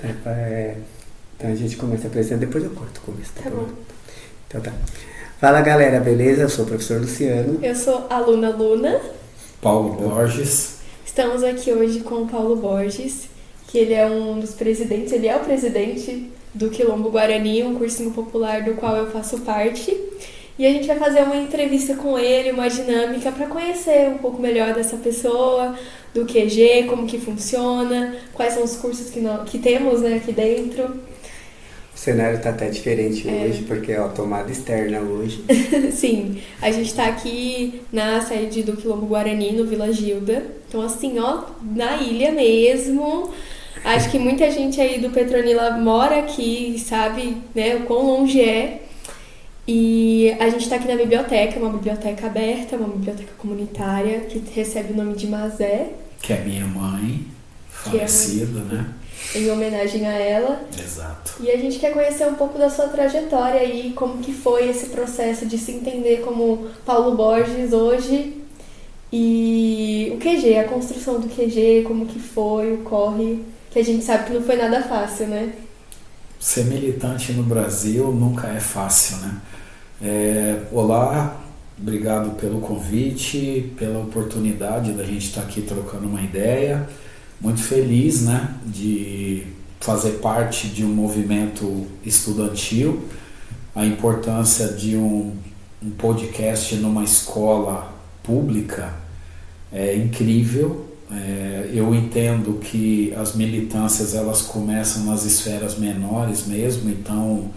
Então a gente começa apresentando, depois eu corto o começo. Tá bom. Então tá. Fala galera, beleza? Eu sou o professor Luciano. Eu sou a aluna Luna. Paulo Borges. Estamos aqui hoje com o Paulo Borges, que ele é um dos presidentes, ele é o presidente do Quilombo Guarani, um cursinho popular do qual eu faço parte. E a gente vai fazer uma entrevista com ele, uma dinâmica para conhecer um pouco melhor dessa pessoa, do QG, como que funciona, quais são os cursos que temos, né, aqui dentro. O cenário tá até diferente hoje, porque é a tomada externa hoje. Sim, a gente tá aqui na sede do Quilombo Guarani, no Vila Gilda. Então assim, ó, na ilha mesmo. Acho que muita gente aí do Petronila mora aqui, sabe, né, o quão longe é. E a gente está aqui na biblioteca, uma biblioteca aberta, uma biblioteca comunitária, que recebe o nome de Mazé. Que é minha mãe, falecida, né? Em homenagem a ela. Exato. E a gente quer conhecer um pouco da sua trajetória aí, como que foi esse processo de se entender como Paulo Borges hoje. E o QG, a construção do QG, como que foi, o corre, que a gente sabe que não foi nada fácil, né? Ser militante no Brasil nunca é fácil, né? Olá, obrigado pelo convite, pela oportunidade da gente estar aqui trocando uma ideia. Muito feliz, né, de fazer parte de um movimento estudantil. A importância de um podcast numa escola pública é incrível. Eu entendo que as militâncias elas começam nas esferas menores mesmo, então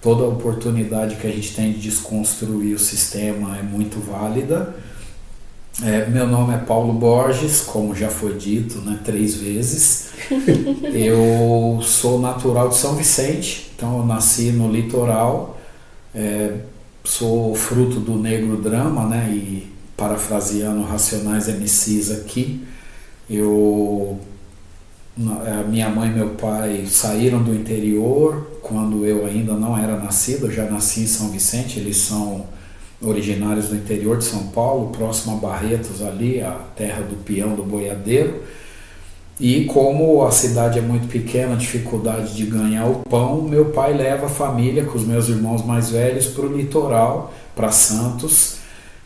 toda a oportunidade que a gente tem de desconstruir o sistema é muito válida. Meu nome é Paulo Borges, como já foi dito, né, 3 vezes. Eu sou natural de São Vicente, então eu nasci no litoral, sou fruto do negro drama, né, e parafraseando Racionais MCs aqui, minha mãe e meu pai saíram do interior quando eu ainda não era nascido. Eu já nasci em São Vicente, eles são originários do interior de São Paulo, próximo a Barretos ali, a terra do peão, do boiadeiro. E como a cidade é muito pequena, dificuldade de ganhar o pão, meu pai leva a família com os meus irmãos mais velhos para o litoral, para Santos.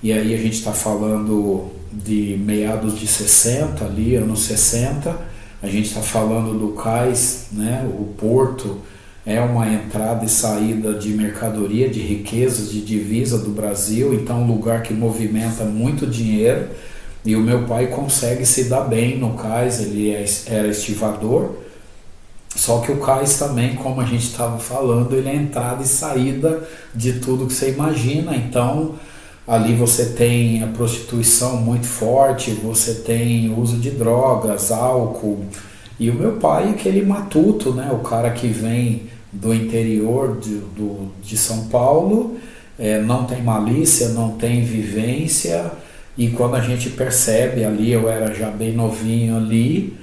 E aí a gente está falando de meados de 60, ali, anos 60. A gente está falando do cais, né? O porto é uma entrada e saída de mercadoria, de riquezas, de divisa do Brasil. Então um lugar que movimenta muito dinheiro. E o meu pai consegue se dar bem no cais, ele era estivador. Só que o cais também, como a gente estava falando, ele é entrada e saída de tudo que você imagina. Então ali você tem a prostituição muito forte, você tem o uso de drogas, álcool. E o meu pai é aquele matuto, né? O cara que vem do interior de São Paulo, não tem malícia, não tem vivência. E quando a gente percebe ali, eu era já bem novinho ali,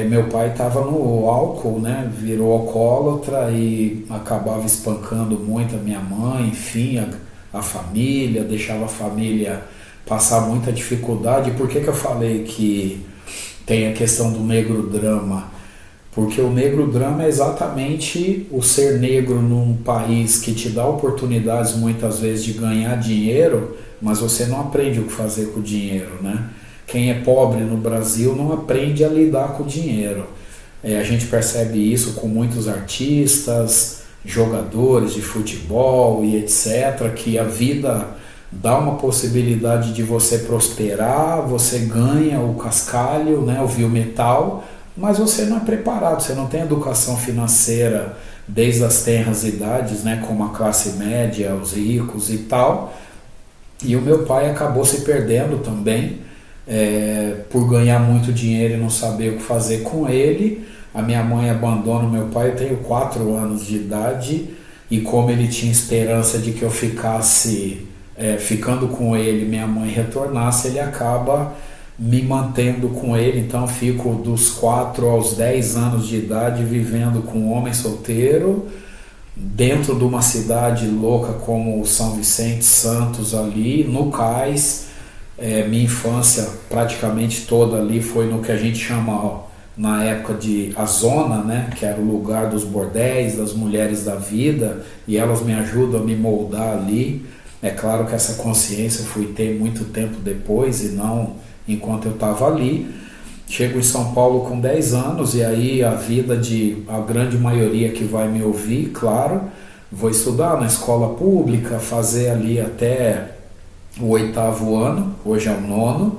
meu pai estava no álcool, né? Virou alcoólatra e acabava espancando muito a minha mãe, enfim, a família, deixava a família passar muita dificuldade. Por que eu falei que tem a questão do negro drama? Porque o negro drama é exatamente o ser negro num país que te dá oportunidades muitas vezes de ganhar dinheiro, mas você não aprende o que fazer com o dinheiro, né? Quem é pobre no Brasil não aprende a lidar com o dinheiro. A gente percebe isso com muitos artistas, jogadores de futebol e etc, que a vida dá uma possibilidade de você prosperar, você ganha o cascalho, né, o viu metal, mas você não é preparado, você não tem educação financeira desde as tenras idades, né, como a classe média, os ricos e tal. E o meu pai acabou se perdendo também, por ganhar muito dinheiro e não saber o que fazer com ele. A minha mãe abandona o meu pai, eu tenho 4 anos de idade, e como ele tinha esperança de que eu ficasse ficando com ele, minha mãe retornasse, ele acaba me mantendo com ele. Então eu fico dos 4 aos 10 anos de idade vivendo com um homem solteiro, dentro de uma cidade louca como São Vicente, Santos ali, no cais. Minha infância praticamente toda ali foi no que a gente chama na época de a zona, né, que era o lugar dos bordéis, das mulheres da vida, e elas me ajudam a me moldar ali. É claro que essa consciência eu fui ter muito tempo depois e não enquanto eu estava ali. Chego em São Paulo com 10 anos e aí a vida de a grande maioria que vai me ouvir, claro, vou estudar na escola pública, fazer ali até o 8º ano, hoje é o 9º.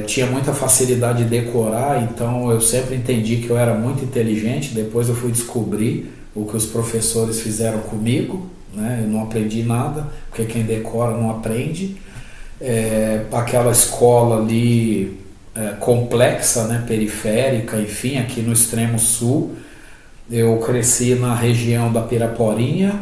Tinha muita facilidade de decorar, então eu sempre entendi que eu era muito inteligente. Depois eu fui descobrir o que os professores fizeram comigo, né? Eu não aprendi nada, porque quem decora não aprende. Aquela escola ali complexa, né? Periférica, enfim, aqui no extremo sul. Eu cresci na região da Piraporinha,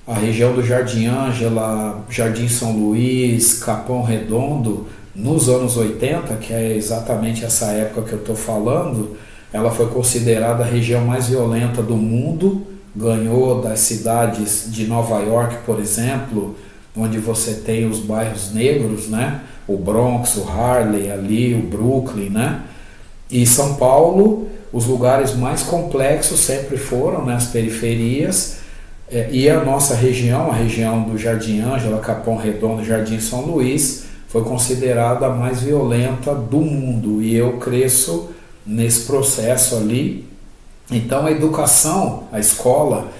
a região do Jardim Ângela, Jardim São Luís, Capão Redondo. Nos anos 80, que é exatamente essa época que eu estou falando, ela foi considerada a região mais violenta do mundo, ganhou das cidades de Nova York, por exemplo, onde você tem os bairros negros, né? O Bronx, o Harlem ali, o Brooklyn, né? E São Paulo, os lugares mais complexos sempre foram, né, as periferias, e a nossa região, a região do Jardim Ângela, Capão Redondo, Jardim São Luís, foi considerada a mais violenta do mundo, e eu cresço nesse processo ali. Então a educação, a escola,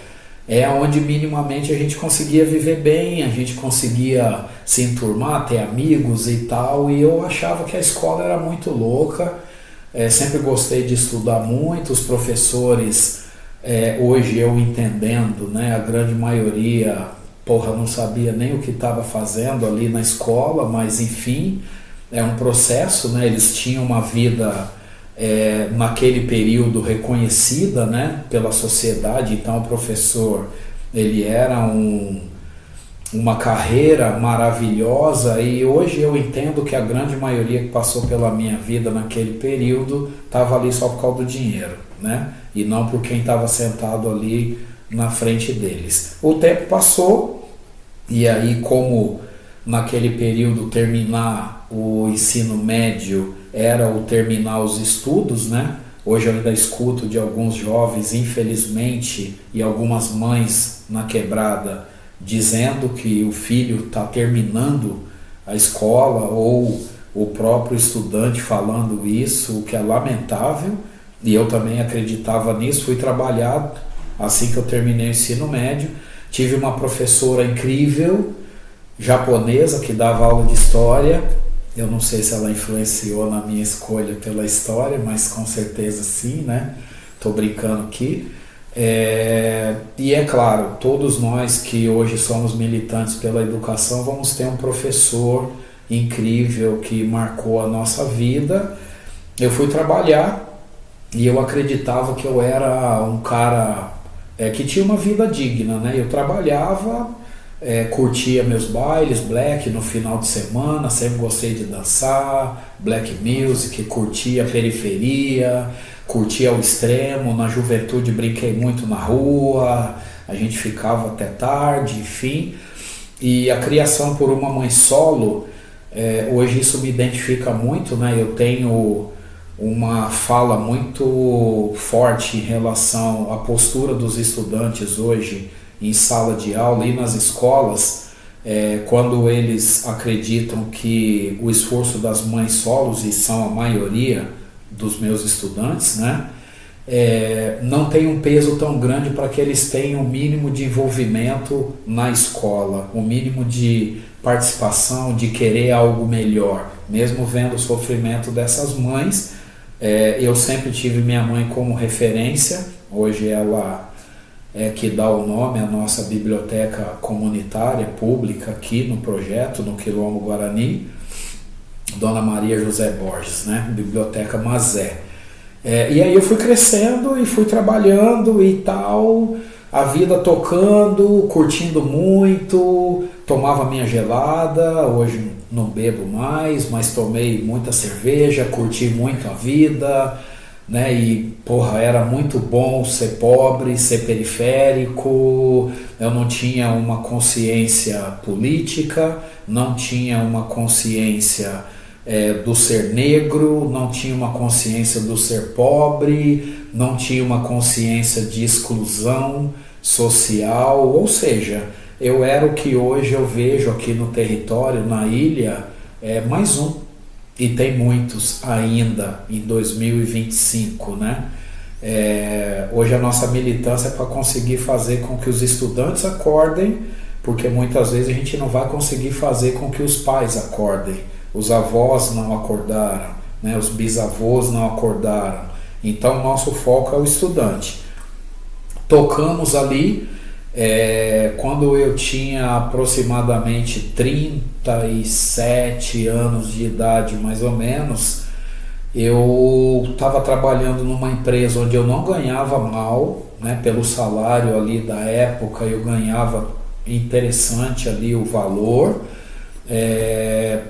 é onde minimamente a gente conseguia viver bem, a gente conseguia se enturmar, ter amigos e tal, e eu achava que a escola era muito louca. Sempre gostei de estudar muito, os professores, hoje eu entendendo, né, a grande maioria, não sabia nem o que estava fazendo ali na escola, mas enfim, é um processo, né? Eles tinham uma vida naquele período reconhecida, né, pela sociedade. Então o professor, ele era uma carreira maravilhosa, e hoje eu entendo que a grande maioria que passou pela minha vida naquele período estava ali só por causa do dinheiro, né? E não por quem estava sentado ali na frente deles. O tempo passou, e aí, como naquele período terminar o ensino médio era o terminar os estudos, né? Hoje eu ainda escuto de alguns jovens, infelizmente, e algumas mães na quebrada, dizendo que o filho está terminando a escola, ou o próprio estudante falando isso, o que é lamentável, e eu também acreditava nisso. Fui trabalhar assim que eu terminei o ensino médio. Tive uma professora incrível, japonesa, que dava aula de história. Eu não sei se ela influenciou na minha escolha pela história, mas com certeza sim, né? Tô brincando aqui. E é claro, todos nós que hoje somos militantes pela educação vamos ter um professor incrível que marcou a nossa vida. Eu fui trabalhar e eu acreditava que eu era um cara que tinha uma vida digna, né? Eu trabalhava, curtia meus bailes black no final de semana, sempre gostei de dançar, black music, curtia a periferia, curtia ao extremo. Na juventude brinquei muito na rua, a gente ficava até tarde, enfim. E a criação por uma mãe solo, hoje isso me identifica muito, né? Eu tenho uma fala muito forte em relação à postura dos estudantes hoje em sala de aula e nas escolas, quando eles acreditam que o esforço das mães solos, e são a maioria dos meus estudantes, né, não tem um peso tão grande para que eles tenham o mínimo de envolvimento na escola, o mínimo de participação, de querer algo melhor, mesmo vendo o sofrimento dessas mães. Eu sempre tive minha mãe como referência. Hoje ela é que dá o nome à nossa biblioteca comunitária pública aqui no projeto, no Quilombo Guarani, Dona Maria José Borges, né? Biblioteca Mazé. E aí eu fui crescendo e fui trabalhando e tal, a vida tocando, curtindo muito, tomava minha gelada. Hoje não bebo mais, mas tomei muita cerveja, curti muito a vida, né? E era muito bom ser pobre, ser periférico. Eu não tinha uma consciência política, não tinha uma consciência do ser negro, não tinha uma consciência do ser pobre, não tinha uma consciência de exclusão social, ou seja, eu era o que hoje eu vejo aqui no território, na ilha, mais um, e tem muitos ainda em 2025, né? Hoje a nossa militância é para conseguir fazer com que os estudantes acordem, porque muitas vezes a gente não vai conseguir fazer com que os pais acordem. Os avós não acordaram, né? Os bisavós não acordaram. Então nosso foco é o estudante. Tocamos ali, quando eu tinha aproximadamente 37 anos de idade, mais ou menos, eu estava trabalhando numa empresa onde eu não ganhava mal, né? Pelo salário ali da época eu ganhava interessante ali o valor.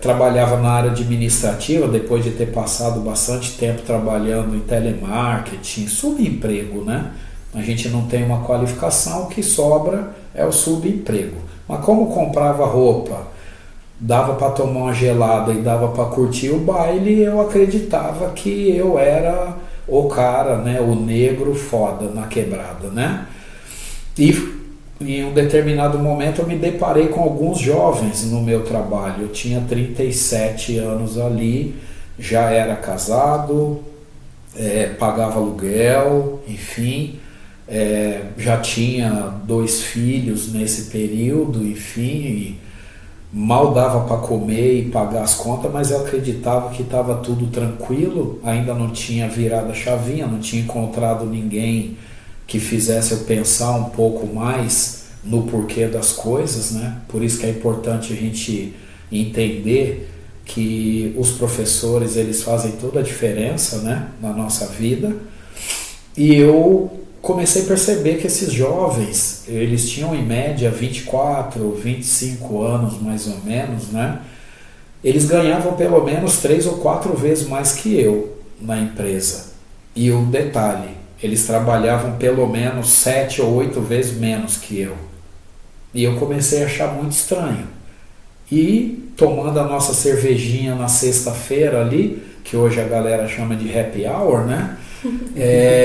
Trabalhava na área administrativa, depois de ter passado bastante tempo trabalhando em telemarketing, subemprego, né? A gente não tem uma qualificação, o que sobra é o subemprego. Mas como comprava roupa, dava para tomar uma gelada e dava para curtir o baile, eu acreditava que eu era o cara, né? O negro foda na quebrada, né? E em um determinado momento eu me deparei com alguns jovens no meu trabalho. Eu tinha 37 anos ali, já era casado, pagava aluguel, enfim, já tinha 2 filhos nesse período, enfim, e mal dava para comer e pagar as contas, mas eu acreditava que estava tudo tranquilo, ainda não tinha virado a chavinha, não tinha encontrado ninguém que fizesse eu pensar um pouco mais no porquê das coisas, né? Por isso que é importante a gente entender que os professores, eles fazem toda a diferença, né, na nossa vida. E eu comecei a perceber que esses jovens, eles tinham em média 24, 25 anos mais ou menos, né? Eles ganhavam pelo menos 3 ou 4 vezes mais que eu na empresa. E o detalhe, eles trabalhavam pelo menos 7 ou 8 vezes menos que eu. E eu comecei a achar muito estranho. E tomando a nossa cervejinha na sexta-feira ali, que hoje a galera chama de happy hour, né?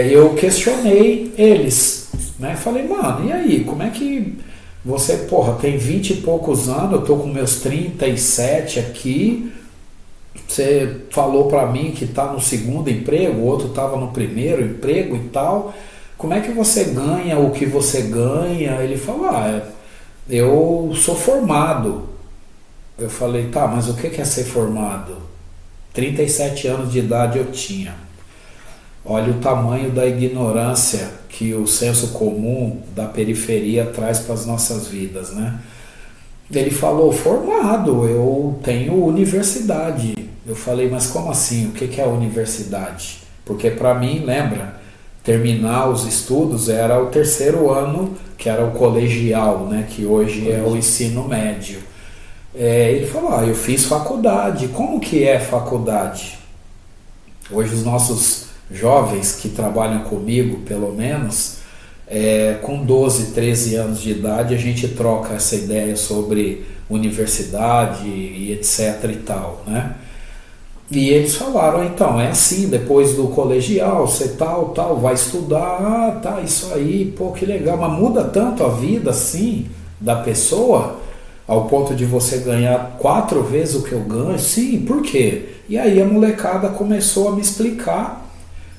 Eu questionei eles, né? Falei, mano, e aí, como é que você, porra, tem 20 e poucos anos, eu tô com meus 37 aqui, você falou pra mim que tá no segundo emprego, o outro tava no primeiro emprego e tal, como é que você ganha o que você ganha? Ele falou, eu sou formado. Eu falei, tá, mas o que é ser formado? 37 anos de idade eu tinha. Olha o tamanho da ignorância que o senso comum da periferia traz para as nossas vidas, né? Ele falou, formado, eu tenho universidade. Eu falei, mas como assim? O que é a universidade? Porque para mim, lembra, terminar os estudos era o 3º ano, que era o colegial, né? Que hoje é o ensino médio. Ele falou, eu fiz faculdade. Como que é faculdade? Hoje os nossos jovens que trabalham comigo, pelo menos, com 12, 13 anos de idade, a gente troca essa ideia sobre universidade e etc e tal, né? E eles falaram, então, é assim, depois do colegial, você tal, vai estudar, tá, isso aí, pô, que legal, mas muda tanto a vida, assim, da pessoa, ao ponto de você ganhar 4 vezes o que eu ganho? Sim, por quê? E aí a molecada começou a me explicar.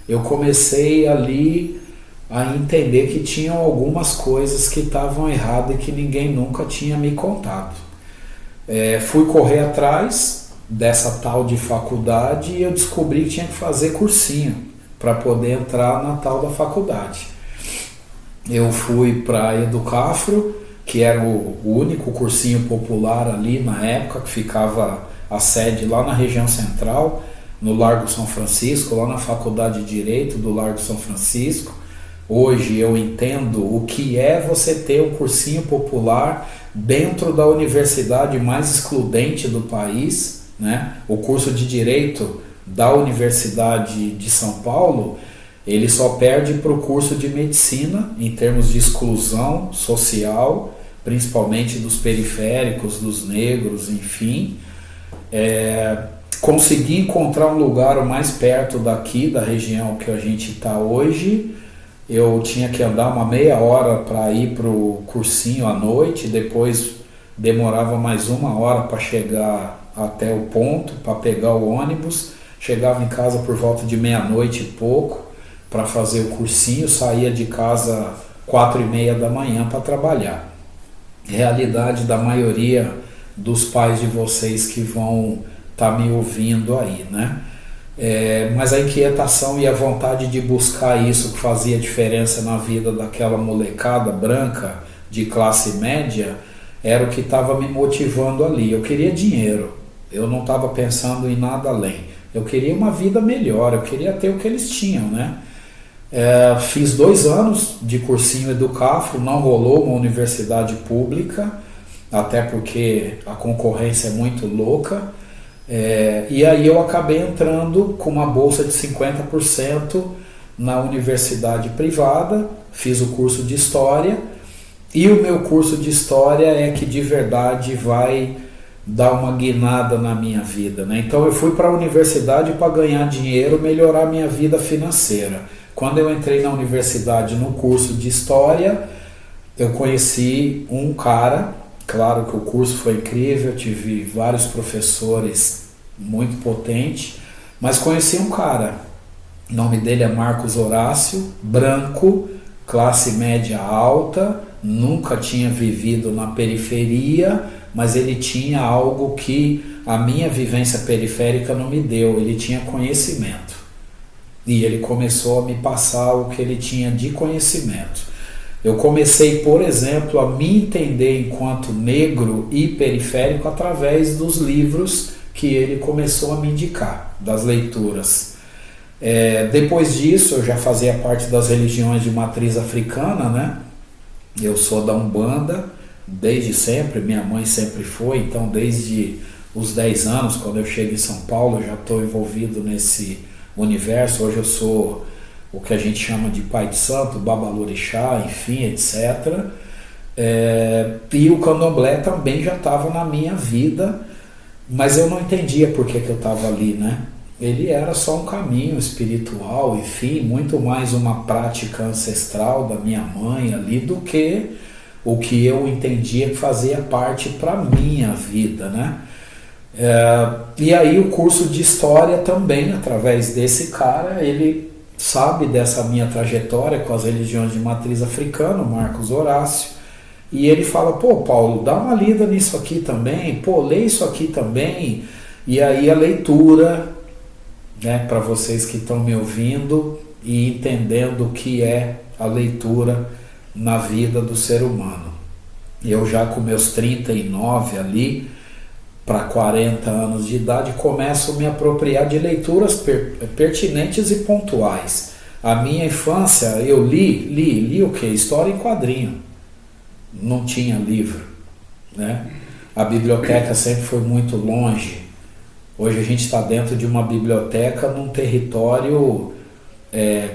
Eu comecei ali a entender que tinham algumas coisas que estavam erradas e que ninguém nunca tinha me contado. Fui correr atrás dessa tal de faculdade e eu descobri que tinha que fazer cursinho para poder entrar na tal da faculdade. Eu fui para a Educafro, que era o único cursinho popular ali na época, que ficava a sede lá na região central, no Largo São Francisco, lá na Faculdade de Direito do Largo São Francisco. Hoje eu entendo o que é você ter um cursinho popular dentro da universidade mais excludente do país, né? O curso de Direito da Universidade de São Paulo, ele só perde para o curso de Medicina em termos de exclusão social, principalmente dos periféricos, dos negros, enfim. consegui encontrar um lugar o mais perto daqui, da região que a gente está hoje. Eu tinha que andar uma meia hora para ir para o cursinho à noite, depois demorava mais uma hora para chegar até o ponto, para pegar o ônibus. Chegava em casa por volta de meia-noite e pouco para fazer o cursinho, saía de casa 4h30 da manhã para trabalhar. Realidade da maioria dos pais de vocês que vão estar me ouvindo aí, né? Mas a inquietação e a vontade de buscar isso que fazia diferença na vida daquela molecada branca de classe média era o que estava me motivando ali. Eu queria dinheiro, eu não estava pensando em nada além. Eu queria uma vida melhor, eu queria ter o que eles tinham, né? Fiz 2 anos de cursinho Educafro, não rolou uma universidade pública, até porque a concorrência é muito louca. E aí eu acabei entrando com uma bolsa de 50% na universidade privada, fiz o curso de História, e o meu curso de História é que de verdade vai dar uma guinada na minha vida, né? Então eu fui para a universidade para ganhar dinheiro, melhorar minha vida financeira. Quando eu entrei na universidade no curso de História, eu conheci um cara. Claro que o curso foi incrível, tive vários professores muito potentes, mas conheci um cara, o nome dele é Marcos Horácio, branco, classe média alta, nunca tinha vivido na periferia, mas ele tinha algo que a minha vivência periférica não me deu, ele tinha conhecimento. E ele começou a me passar o que ele tinha de conhecimento. Eu comecei, por exemplo, a me entender enquanto negro e periférico através dos livros que ele começou a me indicar, das leituras. Depois disso, eu já fazia parte das religiões de matriz africana, né? Eu sou da Umbanda, desde sempre, minha mãe sempre foi, então desde os 10 anos, quando eu chego em São Paulo, eu já estou envolvido nesse universo. Hoje eu sou o que a gente chama de Pai de Santo, Babalorixá, enfim, etc. E o candomblé também já estava na minha vida, mas eu não entendia por que eu estava ali, né? Ele era só um caminho espiritual, enfim, muito mais uma prática ancestral da minha mãe ali do que o que eu entendia que fazia parte para minha vida, né? E aí o curso de História também, através desse cara, ele sabe dessa minha trajetória com as religiões de matriz africana, Marcos Horácio, e ele fala: pô, Paulo, dá uma lida nisso aqui também, pô, lê isso aqui também. E aí a leitura, né, para vocês que estão me ouvindo e entendendo o que é a leitura na vida do ser humano. Eu já com meus 39 ali, para 40 anos de idade, começo a me apropriar de leituras pertinentes e pontuais. A minha infância, eu li o quê? História em quadrinho. Não tinha livro, né? A biblioteca sempre foi muito longe. Hoje a gente está dentro de uma biblioteca num território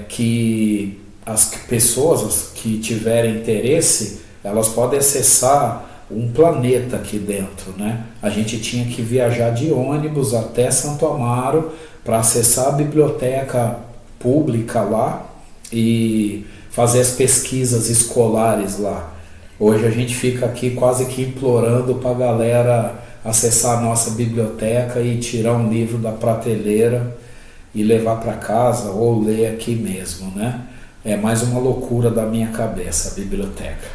que as pessoas que tiverem interesse, elas podem acessar um planeta aqui dentro, né? A gente tinha que viajar de ônibus até Santo Amaro para acessar a biblioteca pública lá e fazer as pesquisas escolares lá. Hoje a gente fica aqui quase que implorando para a galera acessar a nossa biblioteca e tirar um livro da prateleira e levar para casa ou ler aqui mesmo, né? É mais uma loucura da minha cabeça, a biblioteca.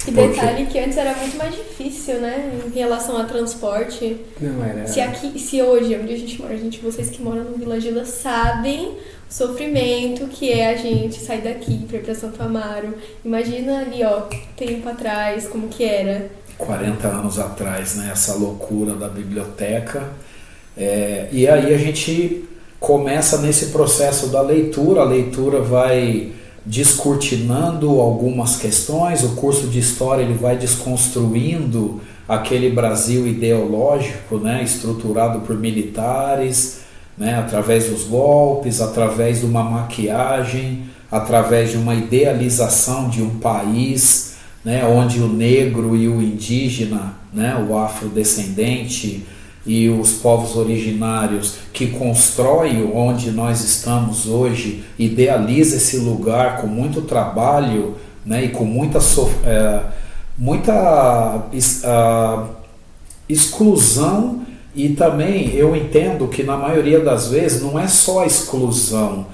E detalhe que antes era muito mais difícil, né? Em relação a transporte. Não era. Se hoje, onde a gente mora, vocês que moram no Vila Gilda sabem o sofrimento que é a gente sair daqui para ir para Santo Amaro. Imagina ali, ó, tempo atrás, como que era. 40 anos atrás, né? Essa loucura da biblioteca. E aí a gente começa nesse processo da leitura. A leitura vai descortinando algumas questões. O curso de História ele vai desconstruindo aquele Brasil ideológico, né, estruturado por militares, né, através dos golpes, através de uma maquiagem, através de uma idealização de um país, né, onde o negro e o indígena, né, o afrodescendente e os povos originários que constroem onde nós estamos hoje, idealiza esse lugar com muito trabalho, né, e com muita exclusão. E também eu entendo que na maioria das vezes não é só a exclusão,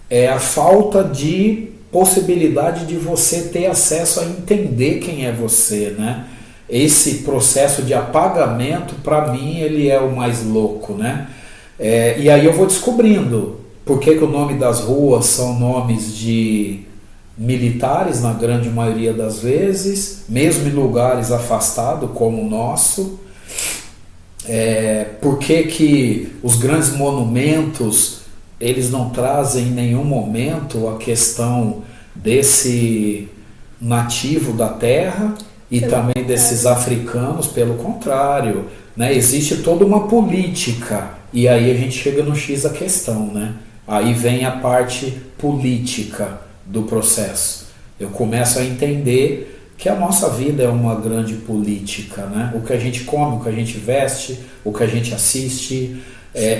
é a falta de possibilidade de você ter acesso a entender quem é você, né? Esse processo de apagamento, para mim, ele é o mais louco, né? E aí eu vou descobrindo por que o nome das ruas são nomes de militares, na grande maioria das vezes, mesmo em lugares afastados como o nosso. Por que os grandes monumentos, eles não trazem em nenhum momento a questão desse nativo da terra e também desses africanos, pelo contrário, né? Existe toda uma política, e aí a gente chega no X da questão, né? Aí vem a parte política do processo. Eu começo a entender que a nossa vida é uma grande política, né? O que a gente come, o que a gente veste, o que a gente assiste,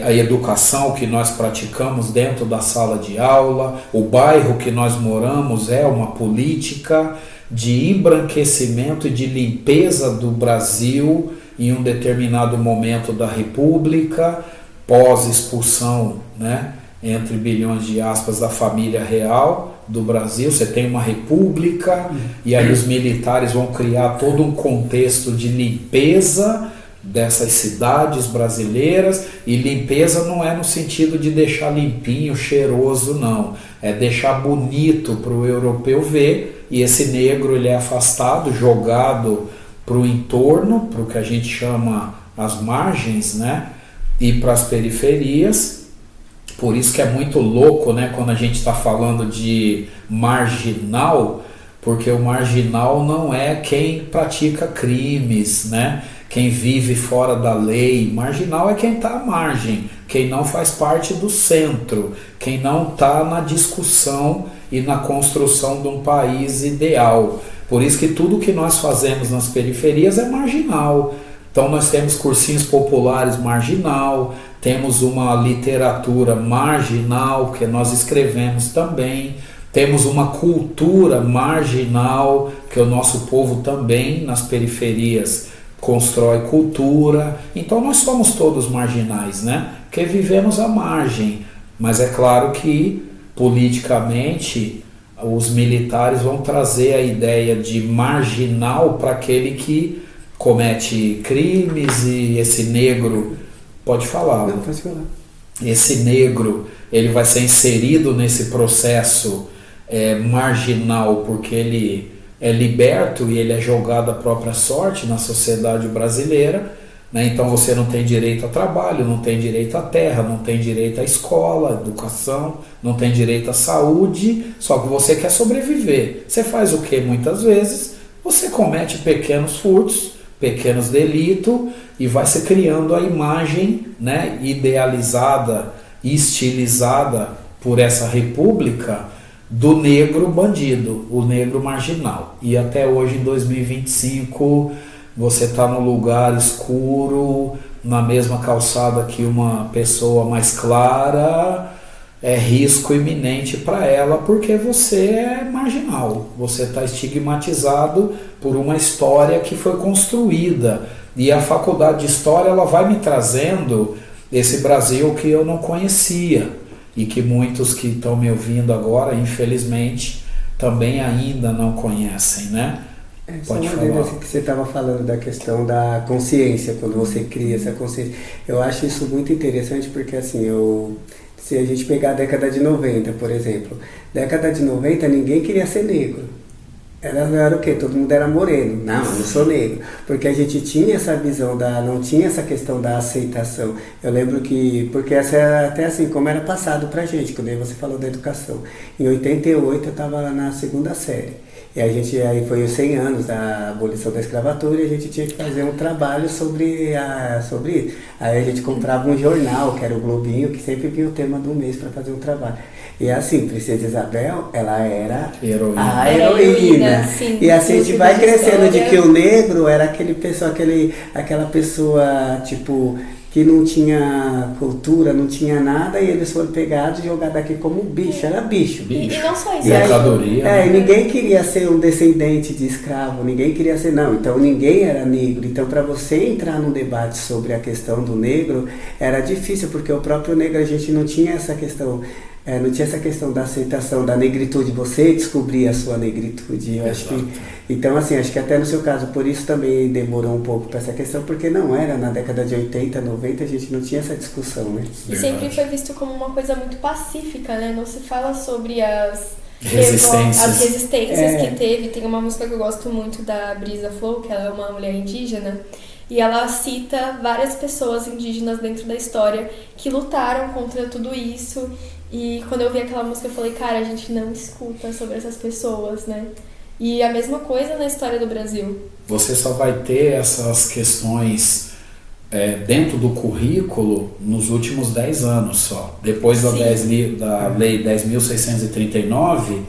a educação que nós praticamos dentro da sala de aula, o bairro que nós moramos é uma política de embranquecimento e de limpeza do Brasil em um determinado momento da República, pós-expulsão, né, entre bilhões de aspas, da família real do Brasil. Você tem uma república e aí os militares vão criar todo um contexto de limpeza dessas cidades brasileiras, e limpeza não é no sentido de deixar limpinho, cheiroso, não. É deixar bonito para o europeu ver, e esse negro ele é afastado, jogado para o entorno, para o que a gente chama as margens, né? E para as periferias. Por isso que é muito louco, né, quando a gente está falando de marginal, porque o marginal não é quem pratica crimes, né? Quem vive fora da lei. Marginal é quem está à margem, quem não faz parte do centro, quem não está na discussão e na construção de um país ideal. Por isso que tudo que nós fazemos nas periferias é marginal. Então nós temos cursinhos populares marginal, temos uma literatura marginal, que nós escrevemos também, temos uma cultura marginal, que o nosso povo também nas periferias constrói cultura. Então nós somos todos marginais, né? Porque vivemos à margem. Mas é claro que politicamente os militares vão trazer a ideia de marginal para aquele que comete crimes, e esse negro, pode falar. Não, pode falar. Esse negro, ele vai ser inserido nesse processo marginal, porque ele é liberto e ele é jogado à própria sorte na sociedade brasileira, né? Então você não tem direito a trabalho, não tem direito à terra, não tem direito à escola, à educação, não tem direito à saúde, só que você quer sobreviver. Você faz o que muitas vezes? Você comete pequenos furtos, pequenos delitos, e vai se criando a imagem, né, idealizada e estilizada por essa república do negro bandido, o negro marginal. E até hoje, em 2025, você está num lugar escuro, na mesma calçada que uma pessoa mais clara, é risco iminente para ela, porque você é marginal, você está estigmatizado por uma história que foi construída, e a faculdade de História ela vai me trazendo esse Brasil que eu não conhecia, e que muitos que estão me ouvindo agora, infelizmente, também ainda não conhecem, né? Pode falar. Que você estava falando da questão da consciência, quando você cria essa consciência. Eu acho isso muito interessante, porque assim, se a gente pegar a década de 90, por exemplo, década de 90 ninguém queria ser negro. Era o quê? Todo mundo era moreno. Não, eu sou negro. Porque a gente tinha essa visão, não tinha essa questão da aceitação. Eu lembro que, porque essa era até assim, como era passado pra gente, quando você falou da educação. Em 88 eu estava na segunda série. E aí foi os 100 anos da abolição da escravatura, e a gente tinha que fazer um trabalho sobre isso. Aí a gente comprava um jornal, que era o Globinho, que sempre vinha o tema do mês para fazer um trabalho. E assim, Princesa Isabel, ela era a heroína. Sim, e assim a gente vai crescendo de que o negro era aquela pessoa, tipo, que não tinha cultura, não tinha nada, e eles foram pegados e jogados aqui como bicho, era bicho. E não só isso. Mercadoria. E ninguém queria ser um descendente de escravo, ninguém queria ser, não, então ninguém era negro. Então para você entrar num debate sobre a questão do negro, era difícil, porque o próprio negro, a gente não tinha essa questão. Não tinha essa questão da aceitação da negritude, você descobrir a sua negritude. Eu acho que, então, assim, acho que até no seu caso, por isso também demorou um pouco para essa questão, porque não era na década de 80, 90, a gente não tinha essa discussão, né? E sempre foi visto como uma coisa muito pacífica, né? Não se fala sobre as resistências que teve. Tem uma música que eu gosto muito da Brisa Flow, que ela é uma mulher indígena, e ela cita várias pessoas indígenas dentro da história que lutaram contra tudo isso. E quando eu vi aquela música, eu falei, cara, a gente não escuta sobre essas pessoas, né? E a mesma coisa na história do Brasil. Você só vai ter essas questões dentro do currículo nos últimos 10 anos só. Depois da Lei 10.639,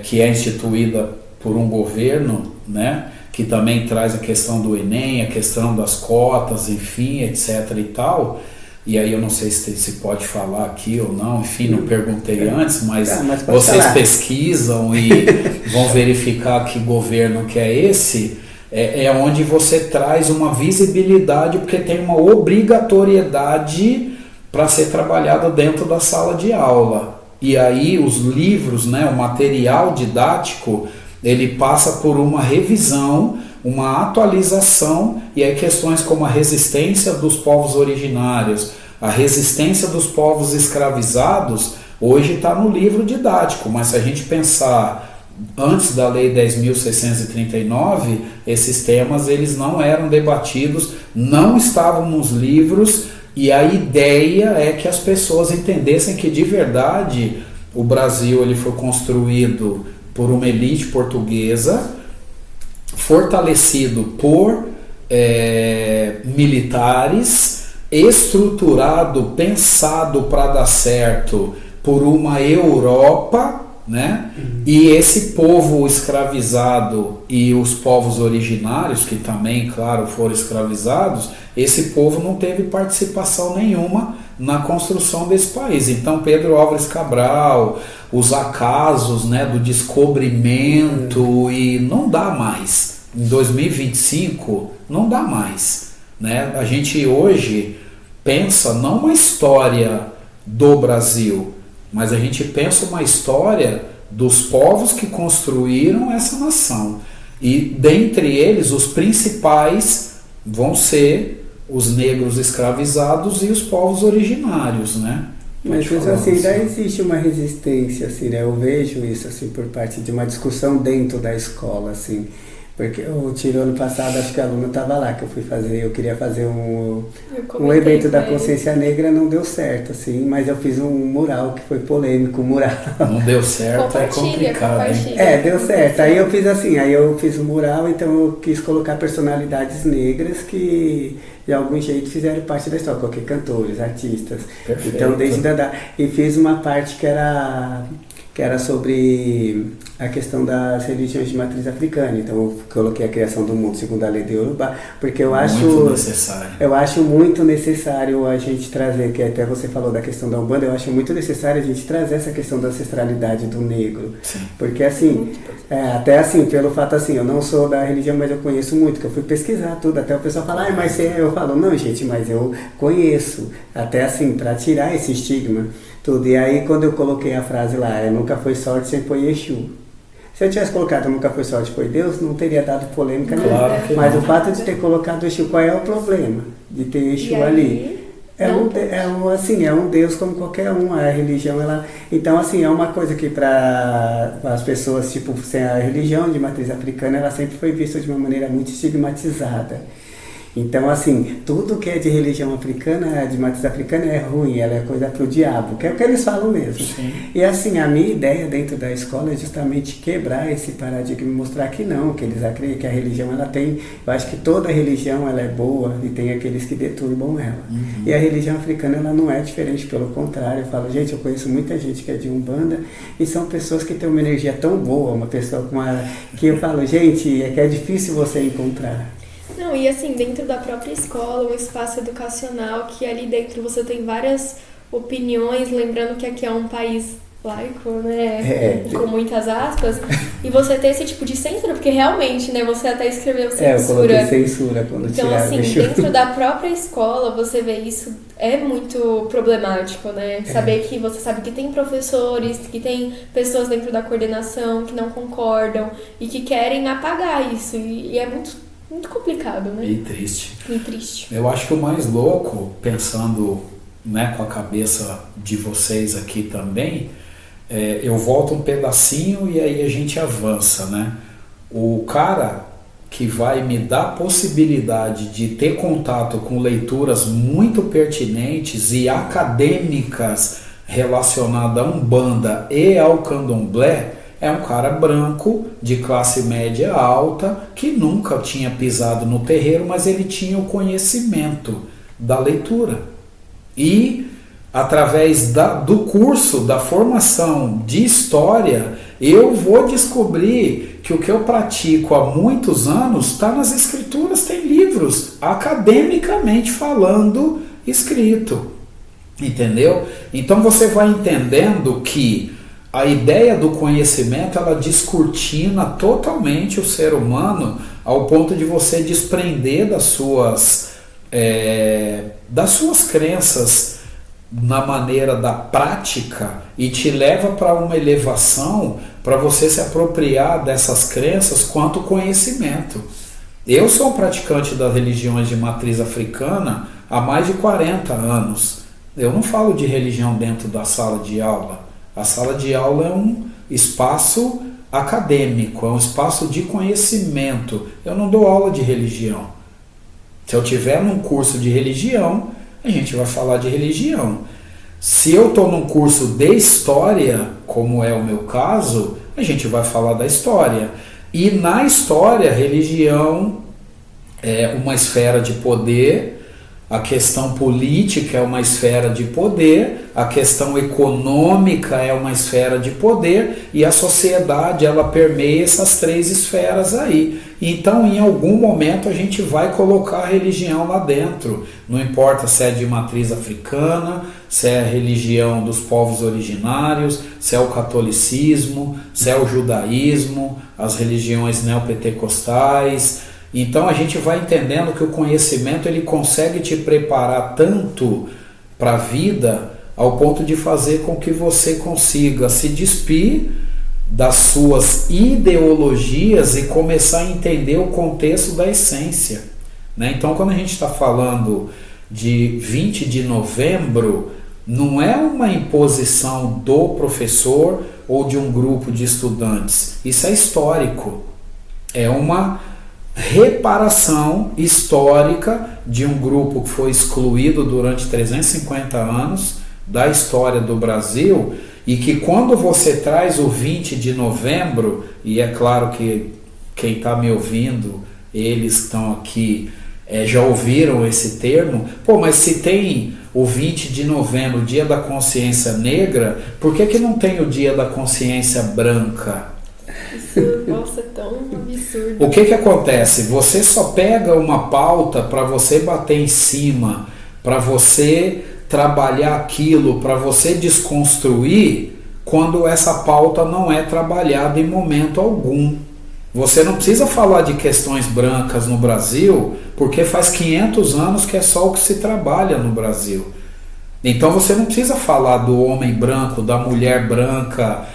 que é instituída por um governo, né? Que também traz a questão do Enem, a questão das cotas, enfim, etc. e tal. E aí eu não sei se pode falar aqui ou não, enfim, não perguntei antes, mas vocês pesquisam e vão verificar que governo que é esse, é onde você traz uma visibilidade, porque tem uma obrigatoriedade para ser trabalhada dentro da sala de aula. E aí os livros, né, o material didático, ele passa por uma revisão, uma atualização, e aí questões como a resistência dos povos originários, a resistência dos povos escravizados, hoje está no livro didático, mas se a gente pensar antes da Lei 10.639, esses temas eles não eram debatidos, não estavam nos livros, e a ideia é que as pessoas entendessem que de verdade o Brasil ele foi construído por uma elite portuguesa, fortalecido por militares, estruturado, pensado para dar certo por uma Europa, né? E esse povo escravizado e os povos originários, que também, claro, foram escravizados, esse povo não teve participação nenhuma na construção desse país. Então Pedro Álvares Cabral, os acasos, né, do descobrimento, e não dá mais. Em 2025 não dá mais, né? A gente hoje pensa não uma história do Brasil, mas a gente pensa uma história dos povos que construíram essa nação. E dentre eles, os principais vão ser os negros escravizados e os povos originários, né? Mas isso, assim, ainda existe uma resistência, assim, né? Eu vejo isso, assim, por parte de uma discussão dentro da escola, assim. Porque eu tive ano passado, acho que a aluna estava lá, que eu queria fazer um evento da consciência negra, não deu certo, assim, mas eu fiz um mural que foi polêmico, mural. Não deu certo, é complicado, hein? Deu certo. Aí eu fiz assim, um mural, então eu quis colocar personalidades negras que de algum jeito fizeram parte da história, coloquei cantores, artistas. Perfeito. Então e fiz uma parte que era sobre a questão das religiões de matriz africana. Então eu coloquei a criação do mundo segundo a lei de Yorubá, porque eu acho muito necessário a gente trazer, que até você falou da questão da Umbanda, eu acho muito necessário a gente trazer essa questão da ancestralidade do negro. Sim. Porque assim, até assim, pelo fato assim, eu não sou da religião, mas eu conheço muito, que eu fui pesquisar tudo, até o pessoal fala, mas eu falo, não gente, mas eu conheço, até assim, para tirar esse estigma, tudo. E aí quando eu coloquei a frase lá, nunca foi sorte, sempre foi Exu. Se eu tivesse colocado nunca foi sorte, foi Deus, não teria dado polêmica nenhuma. Mas o fato de ter colocado Exu, qual é o problema de ter Exu ali? É um Deus como qualquer um, a religião, ela... Então, assim, é uma coisa que para as pessoas, tipo, a religião de matriz africana, ela sempre foi vista de uma maneira muito estigmatizada. Então, assim, tudo que é de religião africana, de matriz africana, é ruim, ela é coisa pro diabo, que é o que eles falam mesmo. Sim. E assim, a minha ideia dentro da escola é justamente quebrar esse paradigma e mostrar que não, que eles acreditam que a religião, ela tem... Eu acho que toda religião, ela é boa e tem aqueles que deturbam ela. Uhum. E a religião africana, ela não é diferente, pelo contrário. Eu falo, gente, eu conheço muita gente que é de Umbanda e são pessoas que têm uma energia tão boa, uma pessoa com uma... que eu falo, gente, é que é difícil você encontrar. Não, e assim, dentro da própria escola, um espaço educacional que ali dentro você tem várias opiniões, lembrando que aqui é um país laico, né? Com muitas aspas, e você ter esse tipo de censura, porque realmente, né, você até escreveu censura. Eu coloquei censura quando então, tiraram. assim, dentro da própria escola, você vê isso, é muito problemático, né? Saber que você sabe que tem professores, que tem pessoas dentro da coordenação que não concordam e que querem apagar isso, e é muito complicado, né? E triste. E triste. Eu acho que o mais louco, pensando, né, com a cabeça de vocês aqui também, eu volto um pedacinho e aí a gente avança, né? O cara que vai me dar a possibilidade de ter contato com leituras muito pertinentes e acadêmicas relacionadas à Umbanda e ao Candomblé é um cara branco, de classe média alta, que nunca tinha pisado no terreiro, mas ele tinha o conhecimento da leitura. E através do curso, da formação de história, eu vou descobrir que o que eu pratico há muitos anos está nas escrituras, tem livros, academicamente falando, escrito. Entendeu? Então você vai entendendo que a ideia do conhecimento, ela descortina totalmente o ser humano ao ponto de você desprender das suas crenças na maneira da prática e te leva para uma elevação para você se apropriar dessas crenças quanto conhecimento. Eu sou um praticante das religiões de matriz africana há mais de 40 anos. Eu não falo de religião dentro da sala de aula. A sala de aula é um espaço acadêmico, é um espaço de conhecimento. Eu não dou aula de religião. Se eu tiver num curso de religião, a gente vai falar de religião. Se eu estou num curso de história, como é o meu caso, a gente vai falar da história. E na história, religião é uma esfera de poder, a questão política é uma esfera de poder, a questão econômica é uma esfera de poder e a sociedade, ela permeia essas três esferas aí. Então, em algum momento, a gente vai colocar a religião lá dentro. Não importa se é de matriz africana, se é a religião dos povos originários, se é o catolicismo, se é o judaísmo, as religiões neopentecostais. Então a gente vai entendendo que o conhecimento, ele consegue te preparar tanto para a vida ao ponto de fazer com que você consiga se despir das suas ideologias e começar a entender o contexto da essência, né? Então quando a gente está falando de 20 de novembro, não é uma imposição do professor ou de um grupo de estudantes, isso é histórico, é uma reparação histórica de um grupo que foi excluído durante 350 anos da história do Brasil, e que quando você traz o 20 de novembro, e é claro que quem está me ouvindo, eles estão aqui, já ouviram esse termo, mas se tem o 20 de novembro, Dia da Consciência Negra, por que não tem o Dia da Consciência Branca? Isso, nossa, é tão absurdo. O que acontece? Você só pega uma pauta para você bater em cima, para você trabalhar aquilo, para você desconstruir, quando essa pauta não é trabalhada em momento algum. Você não precisa falar de questões brancas no Brasil, porque faz 500 anos que é só o que se trabalha no Brasil. Então você não precisa falar do homem branco, da mulher branca,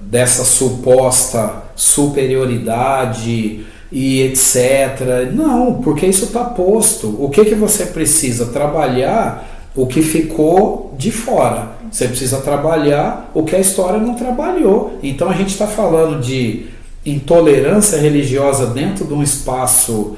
dessa suposta superioridade e etc. Não, porque isso está posto. O que você precisa? Trabalhar o que ficou de fora. Você precisa trabalhar o que a história não trabalhou. Então a gente está falando de intolerância religiosa dentro de um espaço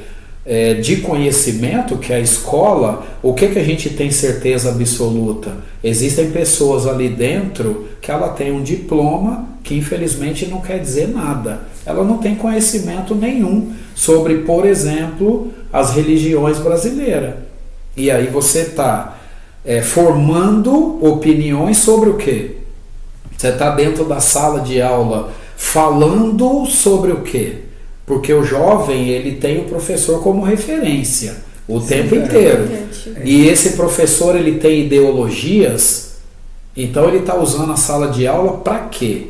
de conhecimento, que é a escola. O que a gente tem certeza absoluta? Existem pessoas ali dentro que ela tem um diploma que infelizmente não quer dizer nada. Ela não tem conhecimento nenhum sobre, por exemplo, as religiões brasileiras. E aí você está formando opiniões sobre o quê? Você está dentro da sala de aula falando sobre o quê? Porque o jovem, ele tem o professor como referência o tempo inteiro. E esse professor, ele tem ideologias, então ele está usando a sala de aula para quê?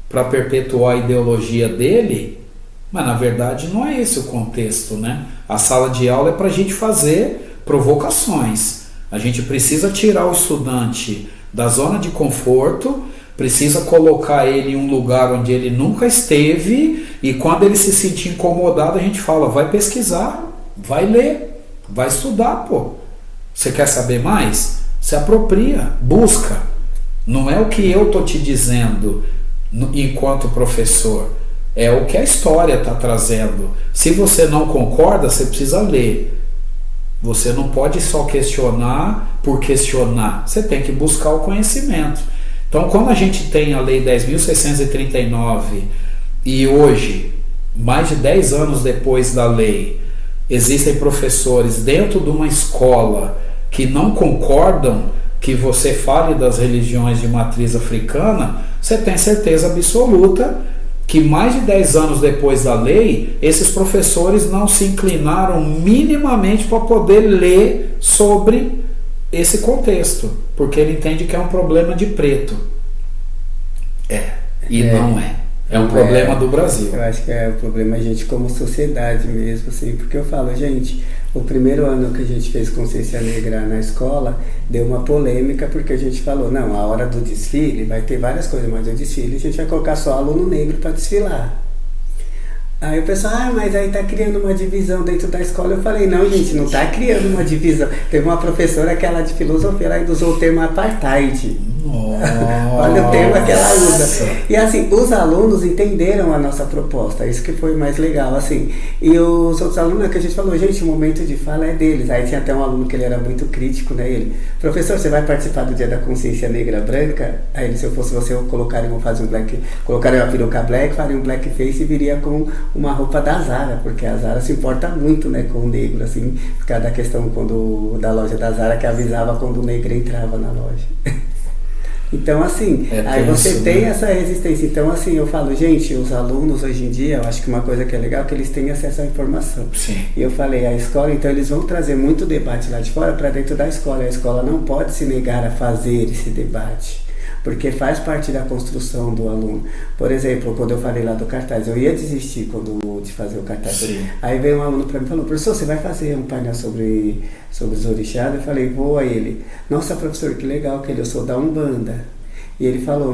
Para perpetuar a ideologia dele? Mas na verdade não é esse o contexto, né? A sala de aula é para a gente fazer provocações. A gente precisa tirar o estudante da zona de conforto, precisa colocar ele em um lugar onde ele nunca esteve, e quando ele se sentir incomodado, a gente fala, vai pesquisar, vai ler, vai estudar, pô. Você quer saber mais? Se apropria, busca. Não é o que eu tô te dizendo enquanto professor, é o que a história está trazendo. Se você não concorda, você precisa ler. Você não pode só questionar por questionar, você tem que buscar o conhecimento. Então, quando a gente tem a Lei 10.639 e hoje, mais de 10 anos depois da lei, existem professores dentro de uma escola que não concordam que você fale das religiões de matriz africana, você tem certeza absoluta que mais de 10 anos depois da lei, esses professores não se inclinaram minimamente para poder ler sobre esse contexto, porque ele entende que é um problema de preto. Não é. É um problema do Brasil. Eu acho que é o problema a gente como sociedade mesmo, assim, porque eu falo, gente, o primeiro ano que a gente fez consciência negra na escola, deu uma polêmica, porque a gente falou, não, a hora do desfile vai ter várias coisas, mas o desfile a gente vai colocar só aluno negro para desfilar. Aí o pessoal, mas aí tá criando uma divisão dentro da escola. Eu falei, não, gente, não tá criando uma divisão. Teve uma professora que ela de filosofia, ela ainda usou o termo apartheid. Olha o termo que ela usa. E assim, os alunos entenderam a nossa proposta, isso que foi mais legal, assim. E os outros alunos, que a gente falou, gente, o momento de fala é deles. Aí tinha até um aluno que ele era muito crítico, né? Ele, professor, você vai participar do Dia da Consciência Negra Branca? Aí ele, se eu fosse você, eu colocaria uma peruca black, faria um blackface e viria com uma roupa da Zara, porque a Zara se importa muito, né, com o negro, assim, por causa da questão da loja da Zara, que avisava quando o negro entrava na loja. Então, assim, aí você tem essa resistência. Então, assim, eu falo, gente, os alunos hoje em dia, eu acho que uma coisa que é legal é que eles têm acesso à informação. Sim. E eu falei, a escola, então eles vão trazer muito debate lá de fora para dentro da escola. A escola não pode se negar a fazer esse debate, porque faz parte da construção do aluno. Por exemplo, quando eu falei lá do cartaz, eu ia desistir de fazer o cartaz. Sim. Aí veio um aluno para mim e falou, professor, você vai fazer um painel sobre os orixás? Eu falei, vou. Aí ele, nossa, professor, que legal, que eu sou da Umbanda. E ele falou,